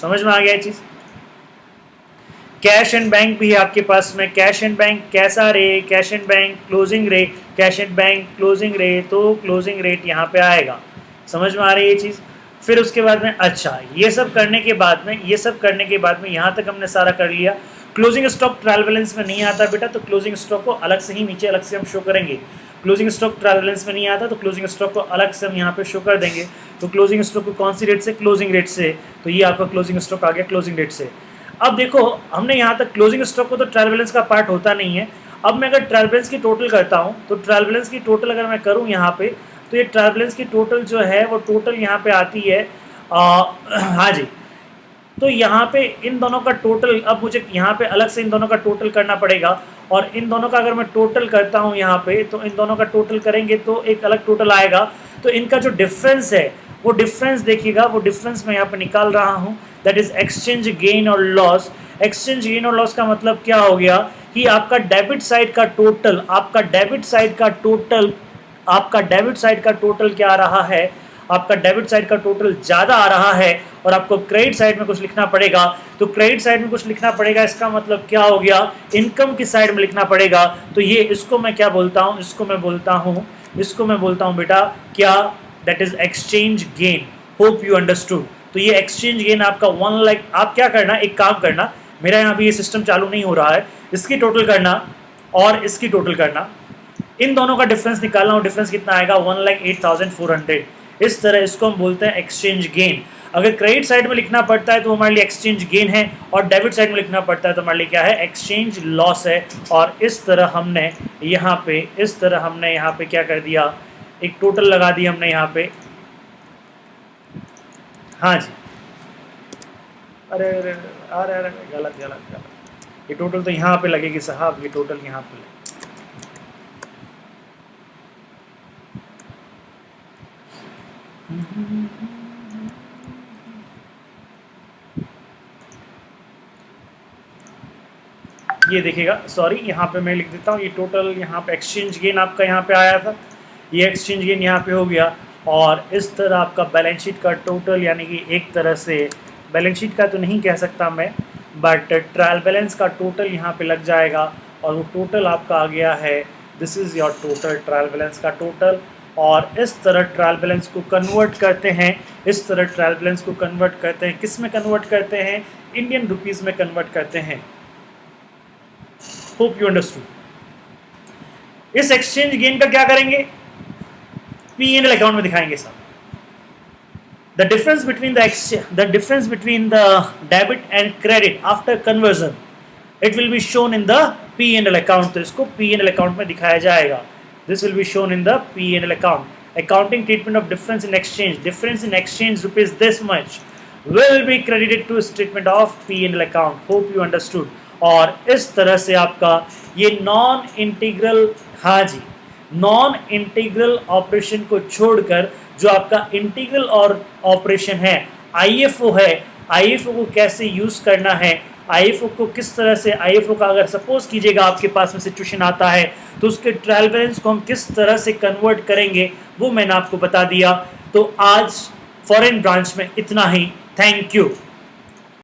समझ में आ गया ये चीज? कैश एंड बैंक भी है आपके पास में। कैश एंड बैंक कैसा रे? कैश एंड बैंक क्लोजिंग रे। कैश एंड बैंक क्लोजिंग रे, तो क्लोजिंग रेट यहाँ पे आएगा। समझ में आ रही है ये चीज़? फिर उसके बाद में अच्छा, ये सब करने के बाद में यहाँ तक हमने सारा कर लिया। क्लोजिंग स्टॉक ट्रायल बैलेंस में नहीं आता बेटा, तो क्लोजिंग स्टॉक को अलग से ही नीचे अलग से हम शो करेंगे। क्लोजिंग स्टॉक ट्रायल बैलेंस में नहीं आता, तो क्लोजिंग स्टॉक को अलग से हम यहाँ पे शो कर देंगे। तो क्लोजिंग स्टॉक को कौन सी रेट से? क्लोजिंग रेट से। तो ये आपका क्लोजिंग स्टॉक आ गया क्लोजिंग रेट से। अब देखो हमने यहाँ तक क्लोजिंग स्टॉक को तो ट्रायल बैलेंस का पार्ट होता नहीं है। अब मैं अगर ट्रायल बैलेंस की टोटल करता हूँ तो ट्रायल बैलेंस की टोटल अगर मैं करूँ यहाँ पे, तो ये ट्रायल बैलेंस की टोटल जो है वो टोटल यहाँ पे आती है हाँ जी, तो यहाँ पे इन दोनों का टोटल, अब मुझे यहाँ पे अलग से इन दोनों का टोटल करना पड़ेगा, और इन दोनों का अगर मैं टोटल करता हूँ यहाँ पे, तो इन दोनों का टोटल करेंगे तो एक अलग टोटल आएगा। तो इनका जो डिफरेंस है वो डिफरेंस देखिएगा, वो डिफरेंस मैं यहाँ पे निकाल रहा हूँ, दैट इज एक्सचेंज गेन और लॉस। एक्सचेंज गेन और लॉस का मतलब क्या हो गया कि आपका डेबिट साइड का टोटल, आपका डेबिट साइड का टोटल, आपका डेबिट साइड का टोटल क्या आ रहा है, आपका डेबिट साइड का टोटल ज़्यादा आ रहा है और आपको क्रेडिट साइड में कुछ लिखना पड़ेगा। तो क्रेडिट साइड में कुछ लिखना पड़ेगा, इसका मतलब क्या हो गया, इनकम की साइड में लिखना पड़ेगा। तो ये इसको मैं क्या बोलता हूँ, इसको मैं बोलता हूँ बेटा क्या, that is exchange gain. Hope you understood. तो ये एक्सचेंज गेन आपका 1 लाख, आप क्या करना, एक काम करना, मेरा यहाँ भी ये सिस्टम चालू नहीं हो रहा है, इसकी टोटल करना और इसकी टोटल करना, इन दोनों का डिफरेंस निकालना, और डिफरेंस कितना आएगा 1,08,400। इस तरह इसको हम बोलते हैं एक्सचेंज गेन। अगर क्रेडिट साइड में लिखना पड़ता है तो हमारे लिए एक्सचेंज गेन है, और डेबिट साइड में लिखना पड़ता है तो हमारे लिए क्या है, एक्सचेंज लॉस है। और इस तरह हमने यहाँ पे क्या कर दिया, एक टोटल लगा दिया हमने यहाँ पे। हाँ जी, अरे अरे अरे अरे गलत गलत गलत, ये टोटल तो यहाँ पे लगेगी साहब, ये टोटल यहाँ पे लगेगी। ये देखिएगा, सॉरी यहाँ पे मैं लिख देता हूँ, ये टोटल यहाँ पे एक्सचेंज गेन आपका यहाँ पे आया था, ये एक्सचेंज गेन यहाँ पे हो गया। और इस तरह आपका बैलेंस शीट का टोटल, यानी कि एक तरह से बैलेंस शीट का तो नहीं कह सकता मैं, बट ट्रायल बैलेंस का टोटल यहाँ पे लग जाएगा, और वो टोटल आपका आ गया है, this is your total trial balance का टोटल। और इस तरह ट्रायल बैलेंस को कन्वर्ट करते हैं, इस तरह ट्रायल बैलेंस को कन्वर्ट करते हैं, किस में कन्वर्ट करते हैं, इंडियन रुपीज़ में कन्वर्ट करते हैं। Hope you understood. इस एक्सचेंज गेन का क्या करेंगे, P&L अकाउंट में दिखाएंगे साहब। The difference between the debit and credit after conversion, it will be shown in the P&L account। तो इसको P&L account में दिखाया जाएगा। This will be shown in the P&L account. Accounting treatment of difference in exchange. Difference in exchange rupees this much will be credited to statement of P&L account. Hope you understood. और इस तरह से आपका ये non integral operation को छोड़कर जो आपका इंटीग्रल और ऑपरेशन है, आईएफओ है, आईएफओ को कैसे यूज़ करना है, आईएफओ को किस तरह से, आईएफओ का अगर सपोज कीजिएगा आपके पास में सिचुएशन आता है तो उसके ट्रायल बैलेंस को हम किस तरह से कन्वर्ट करेंगे वो मैंने आपको बता दिया। तो आज फॉरेन ब्रांच में इतना ही। Thank you.